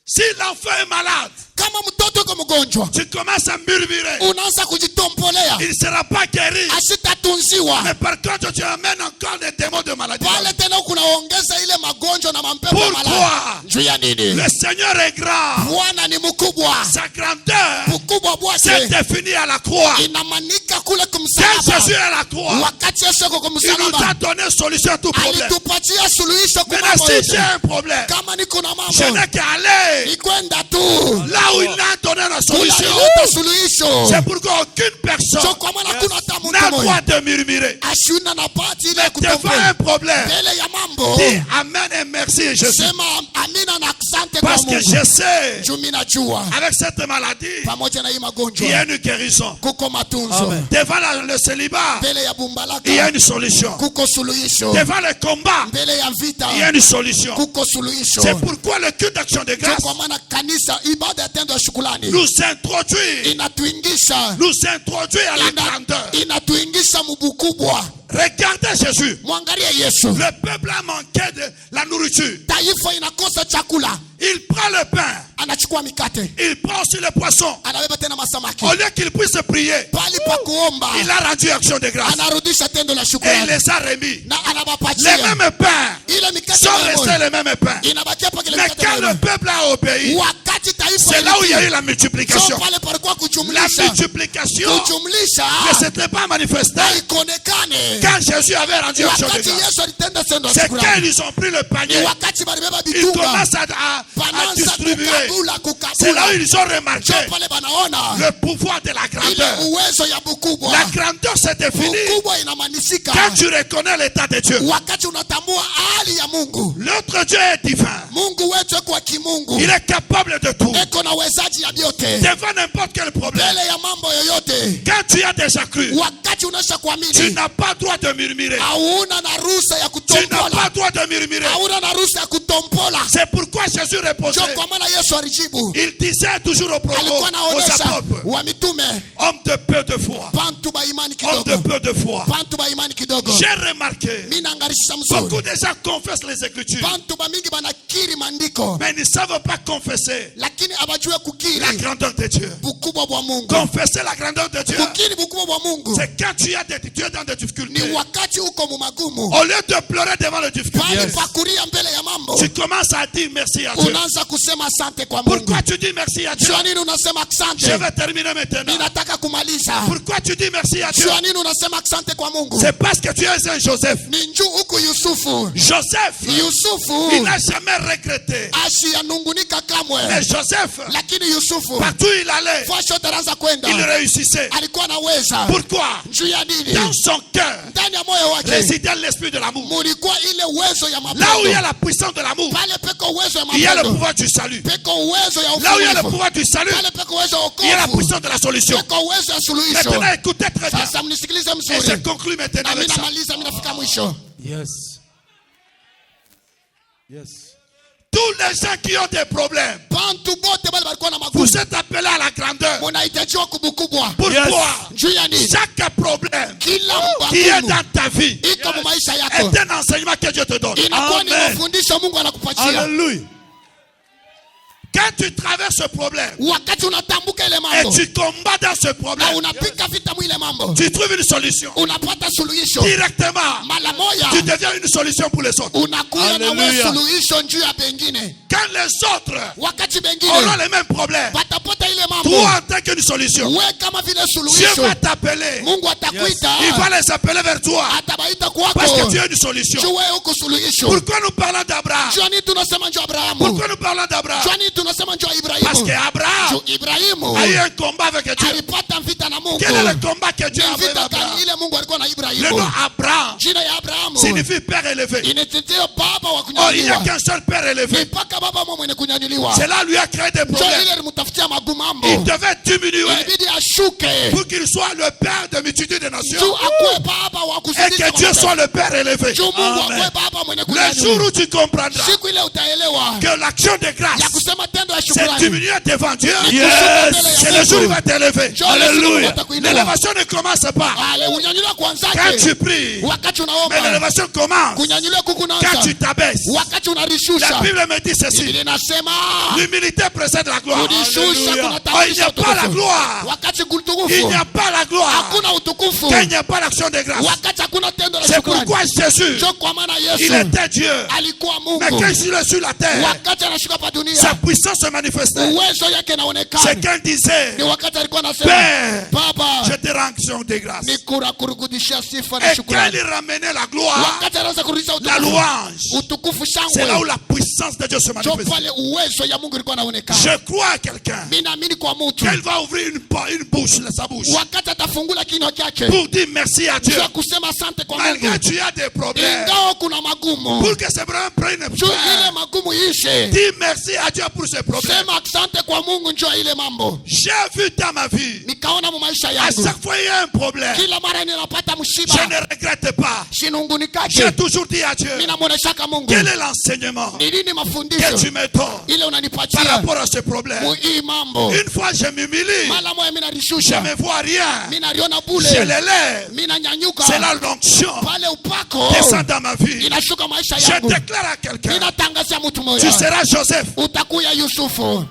Si l'enfant est malade, Kama mtoto uko mgonjwa tu commences à murmurer. unaanza kujitompolea, Il ne sera pas guéri. asitatunziwa Mais par contre, tu amènes encore des démons de maladie. pale tena, kunaongeza ile magonjwa na mampepo ya Pourquoi? malaya. Juu ya nini? Le Seigneur est grand. Bwana ni mkubwa, Sa grandeur ukubwa s'est wake définie à la croix. inamanika kule Quand kumsalaba. Jésus est à la croix, Wakati Yesu yuko il nous kumsalaba, a donné solution à tout problème. alitupatia suluhisho kwa Maintenant, mambo si j'ai yote. un problème, Kama niko na je mambo n'ai qu'à aller ni kwenda tu là où il a donné la kula solution. ileta suluhisho. C'est pourquoi aucune So personne kwa maana kuna hata mtu n'a mmoja droit de murmurer. ashuna nafasi ile Mais devant kutombola un problème, mbele ya mambo. dis Amen et merci Jésus. Sema amina na asante kwa Parce que Mungu. je sais, Juu mimi najua avec cette maladie, pamoja na hii il y a magonjwa une guérison. kuko matunzo. Amen. Devant le célibat, Mbele ya il y a bumbalaka une solution. kuko suluhisho. Devant le combat, Mbele ya vita il y a une solution. kuko suluhisho. C'est pourquoi le culte d'action de So grâce kwa maana kanisa, ibada ya tendo ya shukrani nous introduit inatuingisha à la grandeur. inatuingisha mubukubwa. Regardez Jésus. Mwangalie Yesu, Le peuple a manqué de la nourriture. taifa inakosa chakula, Il prend le pain, anachukua mikate, il prend aussi le poisson. anabeba tena masamaki. Au lieu qu'il puisse prier, Pali pa kuomba il a rendu action de grâce anarudisha tendo la et il shukrani les a remis. na Les anabapatia mêmes pains ile mikate sont moja restés les mêmes pains. inabakia pa kile Mais mikate quand le moja. peuple a obéi, Wakati taifa c'est là où il y a eu ilitii, la so multiplication. pale palikuwa La kujumlisha multiplication ne kujumlisha s'était pas manifestée haikuonekane quand Jésus avait rendu action de wakati grâce. Yesu alitenda tendo la C'est quand shukrani. ils ont pris le Ni panier, wakati balibeba ils bitunga commencent à banaanza distribuer. kukabula C'est là où kukabula, ils ont remarqué so pale banaona le pouvoir de la ile grandeur. uwezo ya bukubwa. La grandeur s'est définie Bukubwa inamanisika quand tu reconnais l'état de Dieu. wakati unatambua hali ya Mungu. Notre Dieu est divin. Mungu wetu kwa kimungu Il est capable de tout. eko na uwezaji ya vyote Devant n'importe quel problème, mbele ya mambo yoyote. quand tu as déjà cru, Wakati unasha tu kuamini, n'as pas droit de murmurer. hauna na ruhusa ya Tu n'as pas kutombola, droit de murmurer. hauna na ruhusa ya kutombola. C'est pourquoi Jésus répondait. Jo kwa maana Yesu alijibu, Il disait toujours aux alikuwa anaonesha apôtres, wa mitume, homme de peu de foi, bantu ba imani homme de kidogo, peu de foi. bantu ba imani kidogo. J'ai remarqué, Mimi naangarisha mzuri, beaucoup de gens confessent les Écritures, bantu ba mingi banakiri maandiko mais ils ne savent pas confesser lakini abajue la kukiri grandeur de Dieu. bukubwa bwa Mungu. Confesser la grandeur de Dieu, Kukiri bukubwa bwa Mungu c'est quand tu es dans des ni difficultés. wakati uko mu magumu, Au lieu de pleurer devant les difficultés, pale pa kulia mbele ya mambo tu commences à dire merci à Dieu. unaanza kusema asante kwa Mungu. Pourquoi tu dis merci à Dieu? Jua nini unasema asante? Je vais terminer maintenant. Ninataka kumaliza. Pourquoi tu dis merci à Dieu? Jua nini unasema asante kwa Mungu? C'est parce que tu es un Joseph. Ni njuu huku Yusufu. Joseph, il Yusufu n'a jamais regretté. asiyanungunika kamwe, Mais Joseph, lakini Yusufu partout où il allait, fasho taraza kwenda il réussissait. alikuwa anaweza. Pourquoi? Juu ya nini? Dans son cœur Ndani ya moyo wake résidait l'esprit de l'amour. mulikuwa ile uwezo ya Là où il y a mapendo. la puissance de l'amour, Pale peko uwezo ya il y a le mapendo, pouvoir du salut. peko uwezo ya Là où il y a le ufufuo. pouvoir du salut, Pale peko uwezo ya il y a la wokovu, puissance de la solution. peko uwezo ya suluhisho. Maintenant, écoutez très bien. Sasa mnisikilize Et je mzuri, conclue maintenant na avec mimi ça. namaliza, mimi nafika mwisho. Yes. Yes. Tous les gens qui ont des problèmes, Bantu bote bale balikuwa na magumu, vous êtes appelés à la grandeur. munahitajiwa kubukubwa. Pourquoi? Juu ya nini? Chaque problème Kila qui est magumu dans ta vie iko mu maisha yako est un enseignement que Dieu te donne. inakuwa ni Amen. mafundisho Mungu anakupatia. Alléluia. Quand Quand tu traverses ce problème wakati unatambuka ile et mambo tu combats dans ce na problème, unapika vita mwile mambo, tu trouves une solution. unapata suluhisho Directement, mara moja, tu deviens une solution pour les autres. unakuwa na wewe Hallelujah. suluhisho juu ya bengine. Quand les autres Wakati auront bengine les mêmes problèmes, watapata ile mambo, toi en tant qu'une solution, wewe kama vile Dieu suluhisho, va t'appeler. Mungu atakuita, Il va les appeler vers toi atabaita parce que kwako tu es une solution. juu wewe uko suluhisho. Pourquoi nous parlons d'Abraham? Juu nini tunasema juu Abrahamu? Pourquoi nous parlons d'Abraham? Juu nini tunasema juu Parce Ibrahimu? qu'Abraham Juu Ibrahimu a eu un combat avec Dieu. alipata vita na Mungu. Quel est le combat que Dieu Ni a fait vita d'Abraham? kali ile Mungu alikuwa na Le Ibrahimu. nom Abraham Jina ya Abrahamu signifie père élevé. inatetea baba wa Oh, il n'y a kunyanyuliwa. qu'un seul père élevé. Mpaka baba mwenye kunyanyuliwa. Cela lui a créé des Ndio problèmes. ile limtafutia magumambo. Il devait diminuer Ilibidi ashuke. pour qu'il soit le père de multitudes de nations Juu akuwe baba wa et kuzidisha que Dieu mataifa. soit le père élevé. Juu Mungu Amen. akuwe baba mwenye Le jour kunyanyuliwa. où tu comprendras Siku ile utaelewa que l'action de ya grâce kusema tendo ya c'est shukrani. diminuer devant Dieu, Yes. c'est le jour où il va t'élever. Njoo Hallelujah. leo watakuinua. L'élévation ne commence pas Ale unyanyuliwa quand kwanzake. tu pries, Wakati mais unaomba. l'élévation commence Kunyanyuliwa quand kukunaanza. tu t'abaisses. Wakati La unarishusha. Bible me dit ceci. Biblia inasema L'humilité précède la gloire. kujishusha Oh, il n'y kunatangulisha a pas la utukufu. gloire. Wakati Il kutukufu n'y a pas la gloire. hakuna utukufu. Quand il n'y a pas l'action de grâce. Wakati hakuna tendo la C'est shukrani. pourquoi Jésus, Ndio kwa maana il Yesu était Dieu. alikuwa Mais Mungu. quand il est sur la terre, Wakati anashuka pa sa dunia, puissance se manifestait. uwezo yake C'est inaonekana. qu'elle disait, Ni wakati alikuwa anasema, Père, Baba, je te rends action de grâce. ni kurudishia sifa na Et quand shukrani. il ramenait la gloire, Wakati anaweza kurudisha la utukufu, louange, utukufu c'est là où shangwe, la puissance de Dieu se ndio manifeste. pale uwezo ya Mungu ilikuwa inaonekana. Je crois à quelqu'un. Mimi naamini kwa mtu Qu'elle va ouvrir une bouche, sa bouche, wakati atafungula kinywa chake pour dire merci à Dieu. juu ya kusema asante kwa Malgré Mungu, tu as des problèmes, ingawa kuna magumu, pour que ces problèmes prennent juu ile fin, magumu ishe, dis merci à Dieu pour ces problèmes. sema asante kwa Mungu njoo ile mambo. J'ai vu dans ma vie, Nikaona mu maisha à yangu chaque fois il y a un problème, kila mara ninapata je mshiba ne regrette pas. sinungunikake. J'ai toujours dit à Dieu, Mimi namuoneshaka Mungu quel est l'enseignement ni nini que mafundisho tu me donnes ile par unanipatia rapport à ce problème. mu hii mambo. Une fois je m'humilie, Mara moja mimi je narishusha, ne vois rien, mimi naliona je bule, l'élève. mimi nanyanyuka C'est là l'onction pale upako descend dans ma vie. inashuka maisha Je yangu. déclare à quelqu'un, Ninatangazia mtu tu mmoja, seras Joseph. utakuya Yusufu.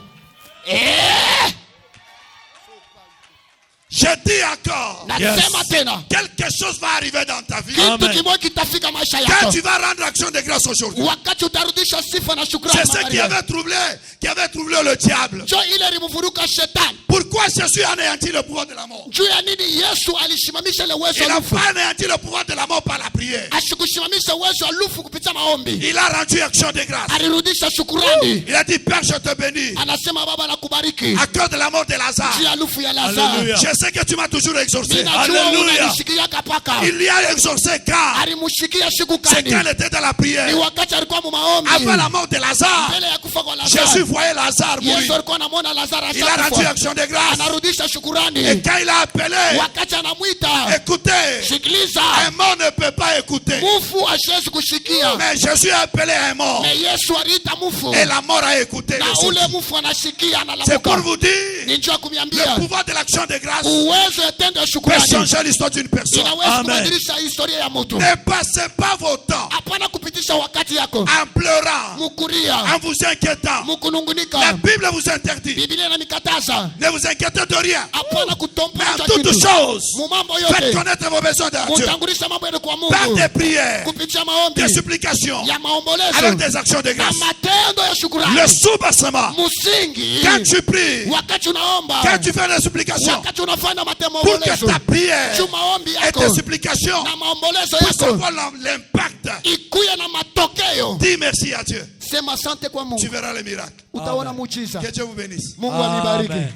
Je dis encore, Nasema tena quelque chose va arriver dans ta vie. kitu Amen. kimoja kitafika maisha Quand yako tu vas rendre action de grâce aujourd'hui, wakati utarudisha sifa na c'est shukrani. ce qui avait troublé le diable. Jo ile limvuruka shetani. Pourquoi Jésus a anéanti le pouvoir de la mort? Juu ya nini Yesu alisimamisha ile uwezo Il wa n'a lufu? pas anéanti le pouvoir de la mort par la prière. Asikusimamisha uwezo wa lufu kupitia maombi, Il a rendu action de grâce. alirudisha shukurani. Il a dit, Père, je te bénis Anasema Baba nakubariki à cause de la mort de Lazare. juu ya lufu ya Lazaro. Hallelujah. Je sais que tu m'as toujours exaucé. Ninajua Hallelujah. unanishikia kapaka. Il y a exaucé quand? Alimushikia siku C'est quand kani? il était dans la prière. Ni wakati alikuwa mu maombi. Avant la mort de Lazare, Mbele ya kufa kwa Lazaro. Jésus voyait Lazare mourir. Yesu alikuwa anamwona Lazaro Il a rendu ashakufa. action de grâce. Anarudisha Et shukurani. quand il a appelé, Wakati anamwita, écoutez, sikiliza, un mort ne peut pas écouter. mufu hashezi kushikia. Mais Jésus a appelé un mort. Mais Yesu aliita mufu. Et la mort a écouté. Na le ule son. mufu anashikia, C'est pour analamuka. vous dire, Ni njoo le kumiambia pouvoir de l'action de grâce uwezo ya tendo ya peut shukurani changer l'histoire d'une personne. inaweza Amen. kubadilisha historia ya mtu. Ne passez pas vos temps Hapana kupitisha wakati yako en pleurant, mukuria, en vous inquiétant. La mukunungunika. Bible vous interdit. Biblia inamikataza. Ne vous inquiétez de rien. Hapana Mais kutompa en toutes kitu. choses, Mu mambo faites yote connaître vos besoins à Dieu. mutangulisha mambo yenu kwa Par Mungu des prières, kupitia maombi des supplications, ya maombolezo avec des actions de na grâce. matendo ya shukrani. Le soubassement, Musingi quand tu pries, wakati unaomba, quand tu fais des supplications, wakati unafanya pour que maombolezo, ta prière juu maombi et yako tes supplications na maombolezo puissent yako avoir l'impact. ikuye na matokeo. Dis merci à Dieu. Sema asante kwa Tu Mungu, verras les miracles. utaona muujiza. Que Dieu vous bénisse. Mungu amibariki. Amen.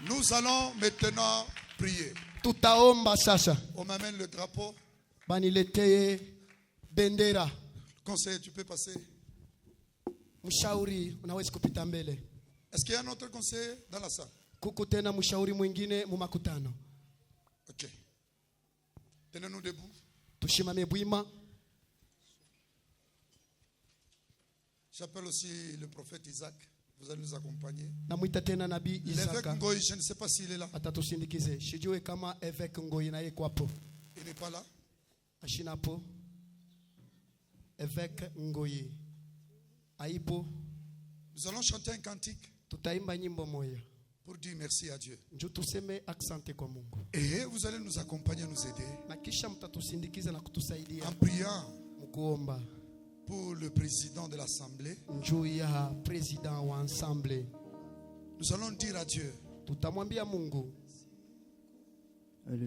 Nous allons maintenant prier. Tutaomba sasa. On m'amène le drapeau. Baniletee bendera. Conseiller, tu peux passer. Mshauri unaweza kupita mbele. Est-ce qu'il y a un autre conseiller dans la salle? Kuko tena mshauri mwingine mu makutano. Ok. Tenez-nous debout. Tushimame bwima. J'appelle aussi le prophète Isaac. Vous allez nous accompagner. Namwita tena nabii L'évêque Isaka Ngoyi, je ne sais pas s'il est là. atatusindikize. Sijue kama Evek Ngoi naye kwapo. Il n'est pas là. Ashinapo. Evek Ngoi. aipo, nous allons chanter un cantique tutaimba nyimbo moya. pour dire merci à Dieu. Njoo tuseme asante kwa Mungu. Et vous allez nous accompagner, nous aider Na kisha mtatusindikiza na kutusaidia en priant mkuomba pour le président de l'Assemblée. njoo ya president wa ensemble. Nous allons dire à Dieu, Tutamwambia Mungu,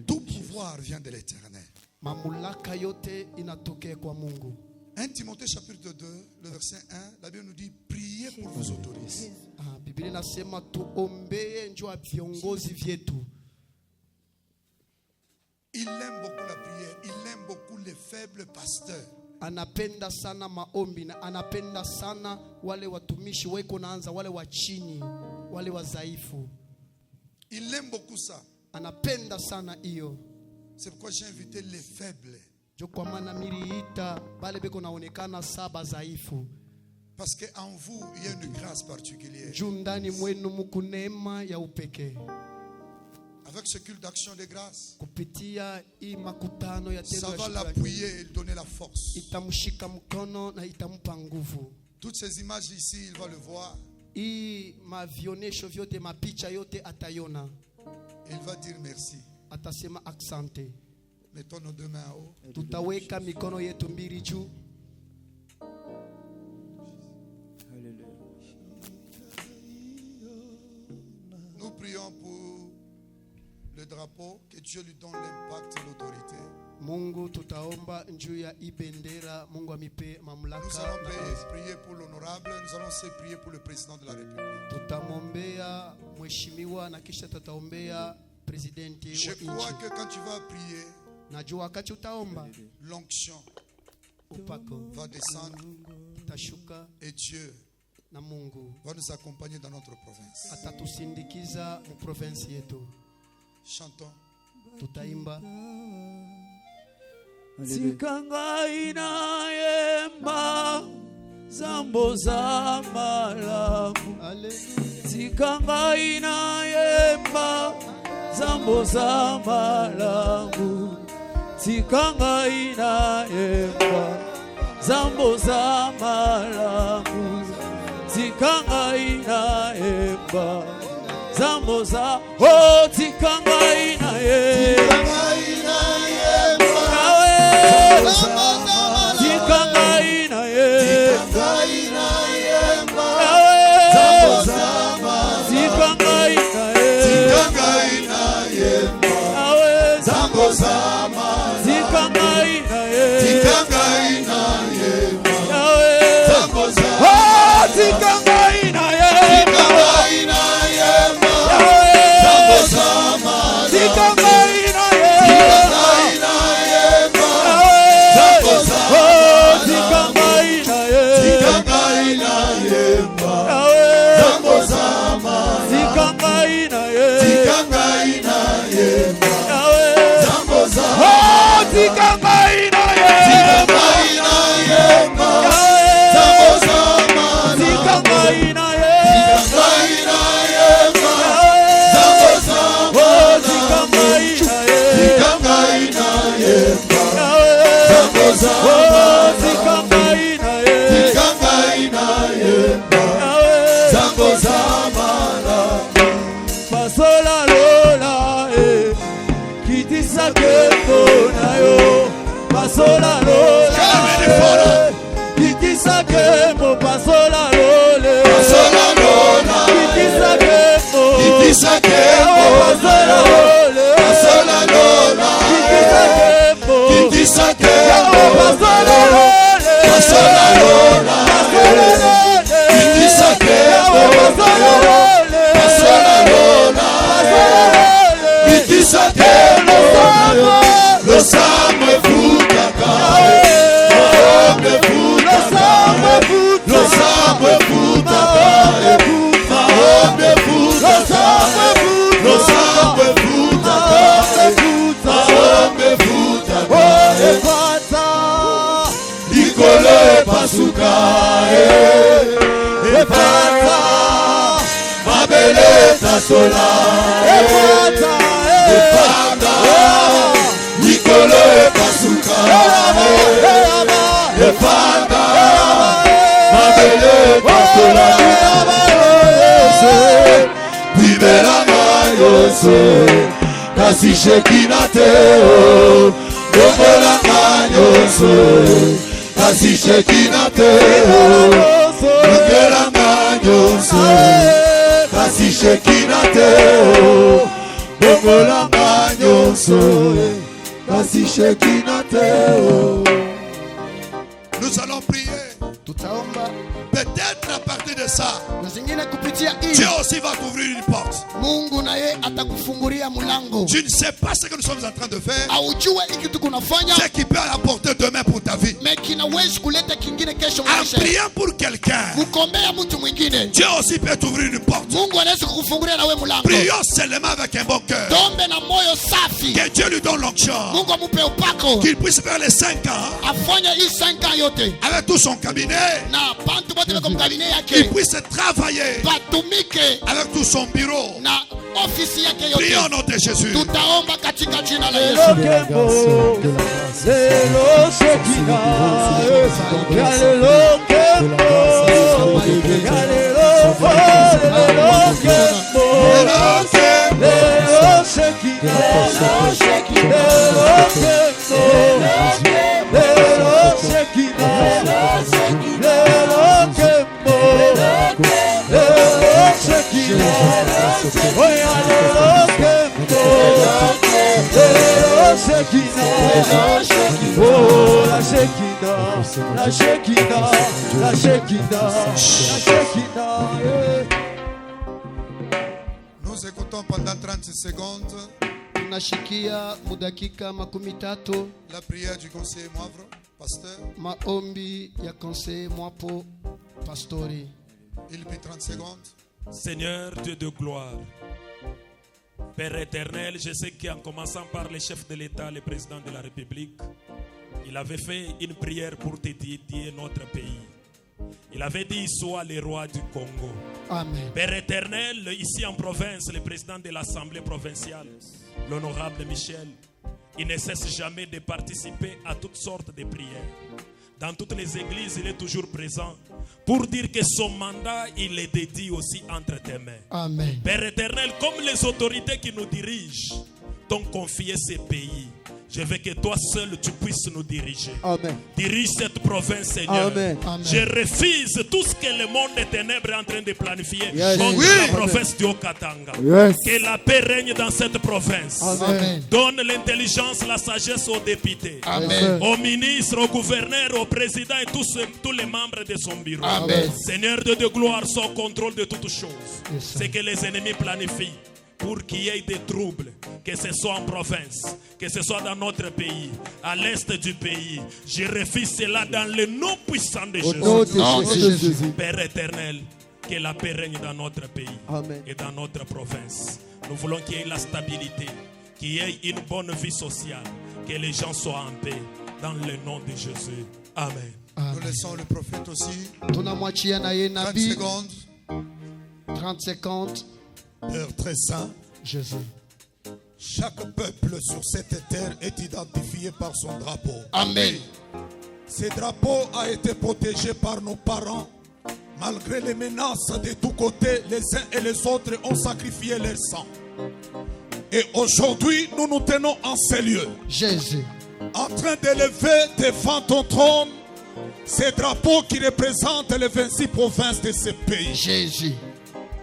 tout pouvoir vient de l'Éternel. mamlaka yote inatokea kwa Mungu. 1 Timothée chapitre 2, le verset 1, la Bible nous dit, priez pour vos autorités. Biblia inasema tuombee njoo ya viongozi vyetu. Il aime beaucoup la prière, il aime beaucoup les faibles pasteurs. Anapenda sana maombi na anapenda sana wale watumishi weko naanza wale wa chini, wale wadhaifu. Il aime beaucoup ça. Anapenda sana hiyo. C'est pourquoi j'ai invité les faibles. Jo kwa maana miliita bale beko naonekana saba dhaifu. Parce qu'en vous, il y a une grâce particulière. Juu ndani mwenu muku neema ya upekee. Avec ce culte d'action de grâce, Kupitia hii makutano ya tendo ça ya va shukrani, l'appuyer et lui donner la force. itamshika mkono na itampa nguvu. Toutes ces images ici, il va le voir. Hii mavionesho vyote mapicha yote atayona. Et il va dire merci. Atasema asante. Mettons nos deux mains en haut. Tutaweka mikono yetu mbili juu. Nous prions pour le drapeau, que Dieu lui donne l'impact et l'autorité. Mungu tutaomba njuu ya ibendera, Mungu amipe mamlaka. Nous allons prier pour l'honorable, nous allons aussi prier pour le président de la République. Tutamwombea mheshimiwa na kisha tutaombea presidenti Je wa crois nchi. que quand tu vas prier, Najua wakati utaomba l'onction upako va descendre itashuka et Dieu na Mungu va nous accompagner dans notre province. atatusindikiza mu province yetu. Chantons. Tutaimba Sikangai yemba zambo za malamu. Sikangai yemba zambo za malamu. Sikangai yemba zambo za malamu. Sikangai yemba zambo za oh sikangai yemba. Mabele nyonso kasi shekina te o bongolanga nyonso kasi shekina te o bongolanga nyonso kasi shekina te o bongolanga nyonso kasi shekina te o. Nous allons prier. Tutaomba Peut-être à partir de ça, na zingine kupitia hii Dieu aussi va t'ouvrir une porte. Mungu na yeye atakufungulia mlango. Tu ne sais pas ce que nous sommes en train de faire, Aujue hiki kitu kunafanya ce qui peut apporter demain pour ta vie. mais kinaweza kuleta kingine kesho En maisha. priant pour quelqu'un, Kukombea mtu mwingine Dieu aussi peut t'ouvrir une porte. Mungu anaweza kukufungulia na wewe mlango. Prions seulement avec un bon cœur. Tombe na moyo safi. Que Dieu lui donne l'onction. Mungu amupe upako. Qu'il puisse faire les 5 ans Afanye hii 5 ans yote avec tout son cabinet. na bantu bote bako mkabine Qu'il yake puisse travailler batumike avec tout son bureau. na ofisi yake Prions au yote. nom de Jésus. Tutaomba katika jina la Yesu. Nous écoutons pendant 30 secondes Tunashikia mudakika makumi tatu la prière du conseiller Moivre, pasteur. maombi ya conseiller Mwapo pastori. Il prie 30 secondes. Seigneur Dieu de gloire, Père éternel, je sais qu'en commençant par le chef de l'État, le président de la République, il avait fait une prière pour te dédier notre pays. Il avait dit, sois le roi du Congo. Amen. Père éternel, ici en province, le président de l'Assemblée provinciale, l'honorable Michel, il ne cesse jamais de participer à toutes sortes de prières. Dans toutes les églises, il est toujours présent pour dire que son mandat, il est dédié aussi entre tes mains. Amen. Père éternel, comme les autorités qui nous dirigent t'ont confié ces pays, je veux que toi seul tu puisses nous diriger. Amen. Dirige cette province, Seigneur. Amen. Amen. Je refuse tout ce que le monde des ténèbres est en train de planifier Yes. contre Oui. la province du Haut-Katanga. Yes. Que la paix règne dans cette province. Amen. Donne l'intelligence, la sagesse aux députés, Amen. aux ministres, aux gouverneurs, aux présidents et tous les membres de son bureau. Amen. Seigneur Dieu de gloire, sois au contrôle de toutes choses. Yes, sir. C'est que les ennemis planifient pour qu'il y ait des troubles, que ce soit en province, que ce soit dans notre pays, à l'est du pays. Je refuse cela dans le nom puissant de Au nom Jésus. de Non, Jésus. Père éternel, que la paix règne dans notre pays Amen. et dans notre province. Nous voulons qu'il y ait la stabilité, qu'il y ait une bonne vie sociale, que les gens soient en paix. Dans le nom de Jésus. Amen. Nous laissons le prophète aussi. Tunamwachia na ye 30 nabii secondes. 30 secondes. Père très saint, Jésus. chaque peuple sur cette terre est identifié par son drapeau. Amen. Ce drapeau a été protégé par nos parents. Malgré les menaces de tous côtés, les uns et les autres ont sacrifié leur sang. Et aujourd'hui, nous nous tenons en ces lieux, Jésus. en train d'élever devant ton trône ces drapeaux qui représentent les 26 provinces de ce pays. Jésus.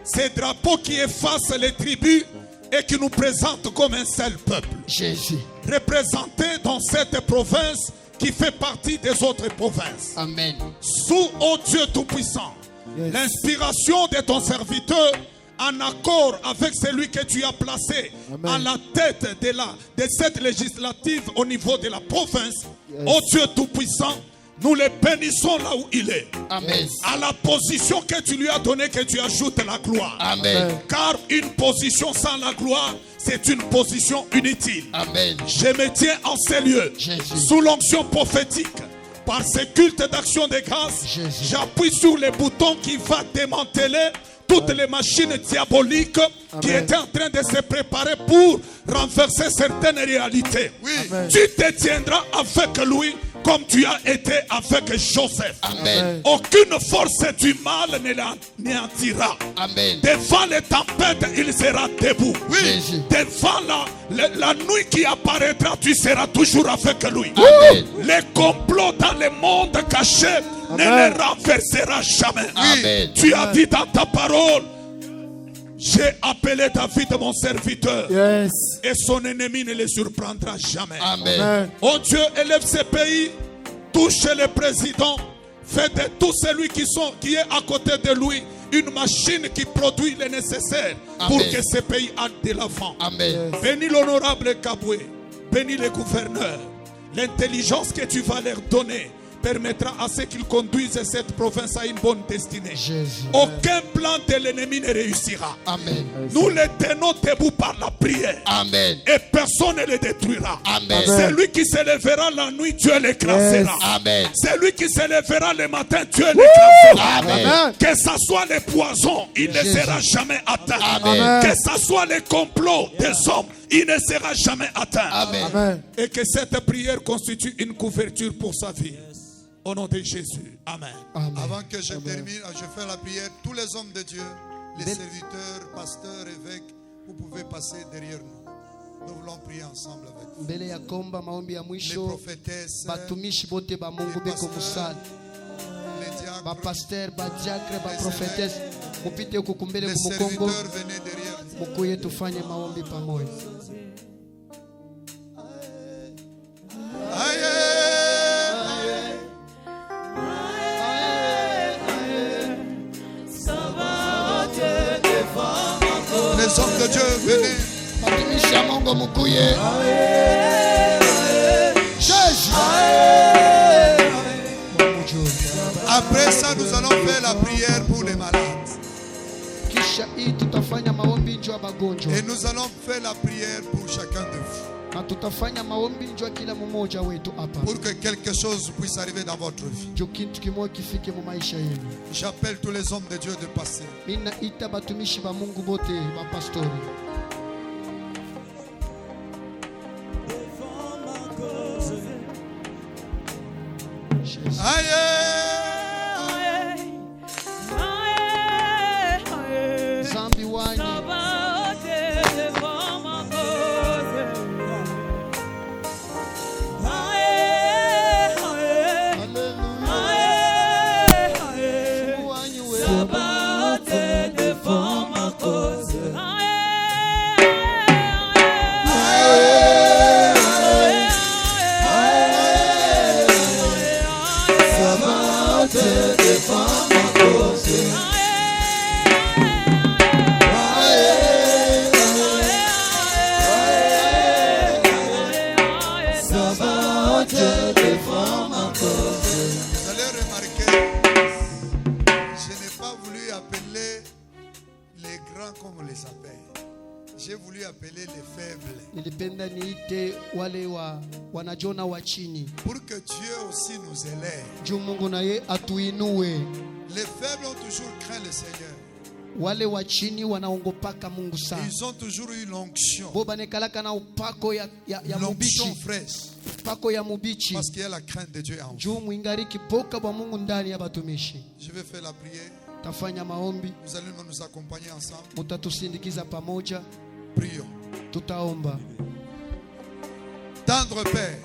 Ces drapeaux qui effacent les tribus et qui nous présentent comme un seul peuple. Jésus. Représenté dans cette province qui fait partie des autres provinces. Amen. Sous, ô Dieu Tout-Puissant, l'inspiration de ton serviteur en accord avec celui que tu as placé à la tête de cette législative au niveau de la province. Ô Dieu Tout-Puissant, nous le bénissons là où il est. Amen. À la position que tu lui as donnée, que tu ajoutes la gloire. Amen. Car une position sans la gloire, c'est une position inutile. Amen. Je me tiens en ces lieux, Jésus. sous l'onction prophétique. Par ce culte d'action de grâce, Jésus. j'appuie sur les boutons qui vont démanteler toutes les machines diaboliques qui étaient en train de se préparer pour renverser certaines réalités. Oui. Tu te tiendras avec lui comme tu as été avec Joseph. Amen. Aucune force du mal ne l'anéantira. Amen. Devant les tempêtes, il sera debout. Jésus. Devant la nuit qui apparaîtra, tu seras toujours avec lui. Amen. Les complots dans le monde caché ne les renversera jamais. Amen. Tu as dit dans ta parole, j'ai appelé David mon serviteur, Yes. et son ennemi ne le surprendra jamais. Amen. Oh Dieu, élève ces pays, touche les présidents, fais de tout celui qui est à côté de lui une machine qui produit le nécessaire pour Amen. que ces pays aillent de l'avant. Amen. Bénis l'honorable Kaboué, bénis les gouverneurs. L'intelligence que tu vas leur donner permettra à ceux qu'ils conduisent cette province à une bonne destinée. Jésus. Aucun plan de l'ennemi ne réussira. Amen. Nous les tenons debout par la prière. Amen. Et personne ne les détruira. Amen. Celui qui se lèvera la nuit, Dieu l'écrasera. Amen. Celui qui se lèvera le matin, Dieu l'écrasera. Amen. Que ce soit les poisons, il ne sera jamais atteint. Amen. Que ce soit les complots des hommes, il ne sera jamais atteint. Amen. Et que cette prière constitue une couverture pour sa vie. Au nom de Jésus. Amen. Avant que je termine, je fais la prière. Tous les hommes de Dieu, les serviteurs, pasteurs, évêques, vous pouvez passer derrière nous. Nous voulons prier ensemble avec vous. mbele ya komba maombi ya Les mwisho prophétesses, batumishi bote ba Mungu beko musali les diacres, bapasteur badiakre baprofetese mupite huku kumbele les kumukongo serviteurs, venez derrière nous. mukuye tufanye maombi pamoja. Aïe, aïe. Les hommes de Dieu, venez. Batumishi ya Mungu mukuye. Après ça, nous allons faire la prière pour les malades. Kisha hii tutafanya maombi njoo ya bagonjwa Et nous allons faire la prière pour chacun de vous. na tutafanya maombi njoo ya kila mmoja wetu hapa Pour que quelque chose puisse arriver dans votre vie. njoo kitu kimoja kifike mu maisha yenu. J'appelle tous les hommes de Dieu de passer. Mimi naita batumishi ba Mungu bote ba pastori. Aïe, Zambi wanyi wanyi wewe vous allez remarquer, je n'ai pas voulu appeler les grands comme on les appelle. J'ai voulu appeler les faibles. nilipenda niite wale wanajona wa chini Pour que Dieu aussi nous élève. juu Mungu naye atuinue. Les faibles ont toujours craint le Seigneur. Wale wa chini wanaongopaka Mungu sana. Ils ont toujours eu l'onction. Bo banekalaka na upako ya L'onction mubichi, fraîche. upako ya mubichi Parce qu'il y a la crainte de Dieu en vous. juu mwingariki boka bwa Mungu ndani ya batumishi. Je vais faire la prière. Tafanya maombi, Nous allons nous accompagner ensemble. mutatusindikiza pamoja, Prions. tutaomba. Tendre Père,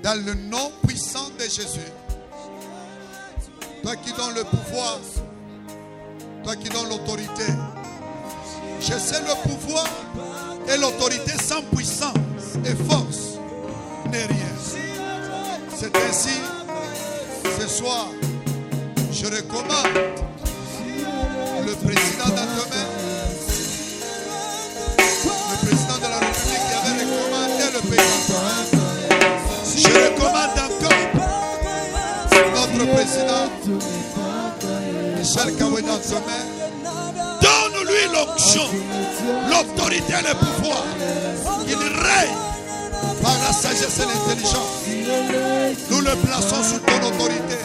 dans le nom puissant de Jésus, toi qui donnes le pouvoir, toi qui donnes l'autorité, je sais le pouvoir et l'autorité sans puissance et force n'est rien. C'est ainsi, ce soir, je recommande le président d'Antomé, le président de la République qui avait recommandé le pays. Je recommande encore notre président Michel Kaboué d'Antomé. Donne-lui l'onction, l'autorité et le pouvoir. Il règne par la sagesse et l'intelligence. Nous le plaçons sous ton autorité.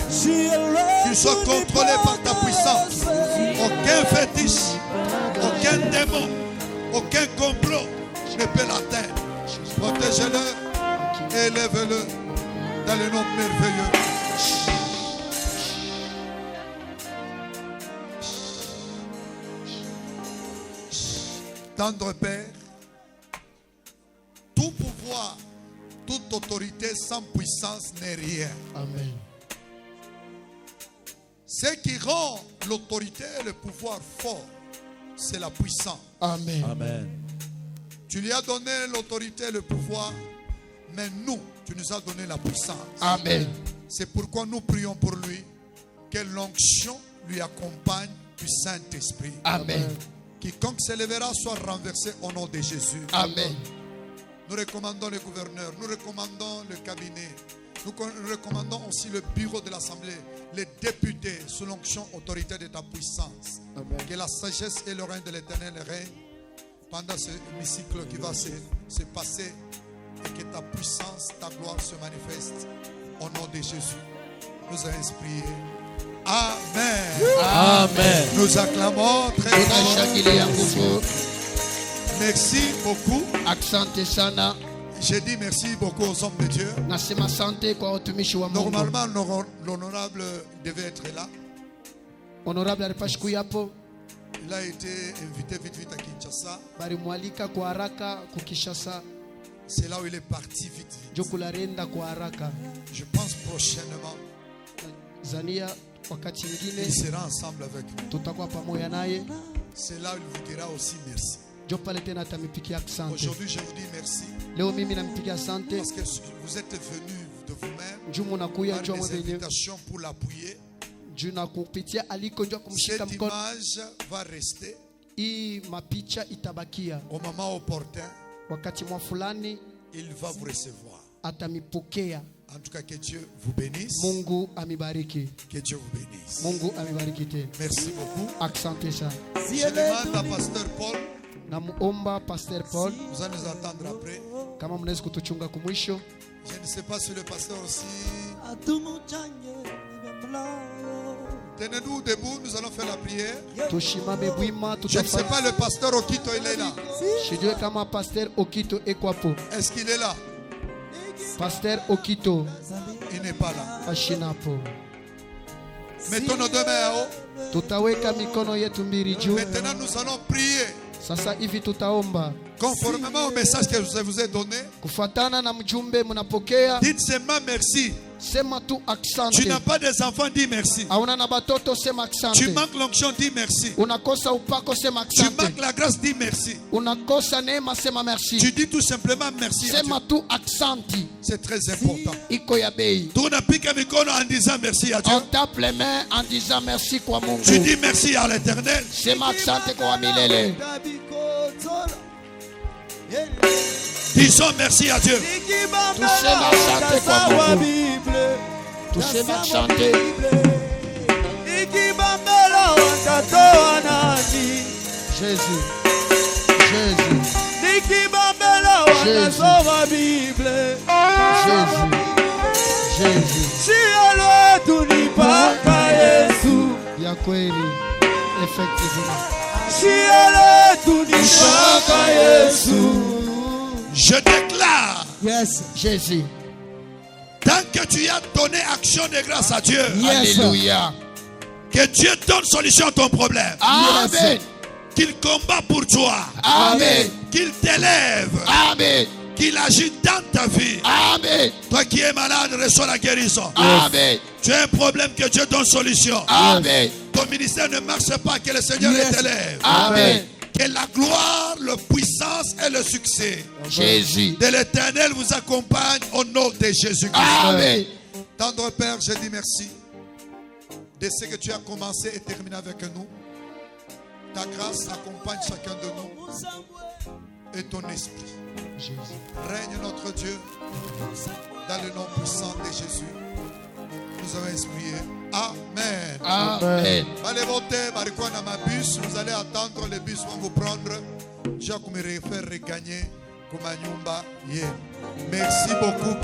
Qu'il soit contrôlé par ta puissance. Aucun fétiche, aucun démon, aucun complot ne peut l'atteindre. Protège-le Élève-le dans le nom merveilleux. Tendre Père, tout pouvoir, toute autorité sans puissance n'est rien. Amen. Ce qui rend l'autorité et le pouvoir fort, c'est la puissance. Amen. Amen. Tu lui as donné l'autorité et le pouvoir, mais nous, tu nous as donné la puissance. Amen. C'est pourquoi nous prions pour lui, que l'onction lui accompagne du Saint-Esprit. Amen. Quiconque s'élèvera soit renversé au nom de Jésus. Amen. Nous recommandons le gouverneur, nous recommandons le cabinet, nous recommandons aussi le bureau de l'Assemblée, les députés sous l'onction autorité de ta puissance. Amen. Que la sagesse et le règne de l'Éternel règnent pendant ce hémicycle qui va se passer et que ta puissance, ta gloire se manifeste au nom de Jésus. Nous allons prier. Amen. Amen. Nous acclamons très fort. Tunashangilia nguvu. Merci beaucoup. Asante sana. J'ai dit merci beaucoup aux hommes de Dieu. Nasema asante kwa watumishi wa Mungu. Normalement, l'honorable devait être là. Honorable alipashi kuyapo. Il a été invité vite à Kinshasa. Balimwalika kwa haraka kukishasa. C'est là où il est parti vite. Jokularenda kwa haraka. Je pense prochainement, Zania wakati il mwingine sera ensemble avec nous. tutakuwa pamoja naye. C'est là où il vous dira aussi merci. Jo pale tena atamipikia asante. Aujourd'hui, je vous dis merci Leo mimi nampigia asante. parce que vous êtes venus de vous-même Juu munakuya par njoo des mwenyewe. invitations pour l'appuyer. Juu na kupitia aliko njoo kumshika Cette mkono. image va rester Hii mapicha itabakia. au moment opportun. Wakati mwa fulani Il va vous recevoir. atamipokea. En tout cas, que Dieu vous bénisse. Mungu amibariki. Que Dieu vous bénisse. Mungu amibariki tena. Merci beaucoup. Asante sana. Je demande à Pasteur Paul, Namuomba Pastor Paul vous allez nous attendre après. kama mnaweza kutuchunga kumwisho. Je ne sais pas si le pasteur aussi. Tenez-nous debout, nous allons faire la prière. Tushimame bwima Je ne sais pas, le pasteur Okito, il est là. Sijue kama Pastor Okito eko hapo. Est-ce qu'il est là? Pastor Okito Il n'est pas là. ashinapo. Mettons nos deux mains en haut. Tutaweka mikono yetu mbili juu. Maintenant, nous allons prier. Sasa hivi tutaomba Conformément au message que je vous ai donné. kufuatana na mjumbe mnapokea. Dites seulement merci. Sema tu Tu n'as asante. pas des enfants, dis merci. Hauna na batoto, sema Tu asante. manques l'onction, dis merci. Unakosa upako, sema Tu asante. manques la grâce, dis merci. Unakosa neema, sema Tu merci. dis tout simplement merci à Dieu. Sema tu asante. C'est très important. Iko ya bei. Tunapika mikono en disant merci à Dieu. On tape les mains en disant merci kwa Tu Mungu. dis merci à l'Éternel. Sema asante kwa milele. Disons merci à Dieu. Tuseme asante kwa Mungu. Tuseme asante. Jésus. Jésus. Jésus. Jésus. Ya kweli. Effectivement. Je déclare, Yes. Jésus. tant que tu as donné action de grâce à Dieu, Alléluia. que Dieu donne solution à ton problème. Amen. Qu'il combat pour toi. Amen. Qu'il t'élève. Amen. Qu'il agit dans ta vie. Amen. Toi qui es malade, reçois la guérison. Amen. Tu as un problème, que Dieu donne solution. Amen. Ton ministère ne marche pas, que le Seigneur t'élève. Amen. Que la gloire, la puissance et le succès Jésus. de l'Éternel vous accompagne au nom de Jésus-Christ. Amen. Tendre Père, je dis merci de ce que tu as commencé et terminé avec nous. Ta grâce accompagne chacun de nous et ton esprit. Règne notre Dieu dans le nom puissant de Jésus. Nous avons prié. Amen. Amen. Allez voter, barikwa na mabus. Vous allez attendre, les bus vont vous prendre. Je vais me faire regagner comme un nyumba. Merci beaucoup.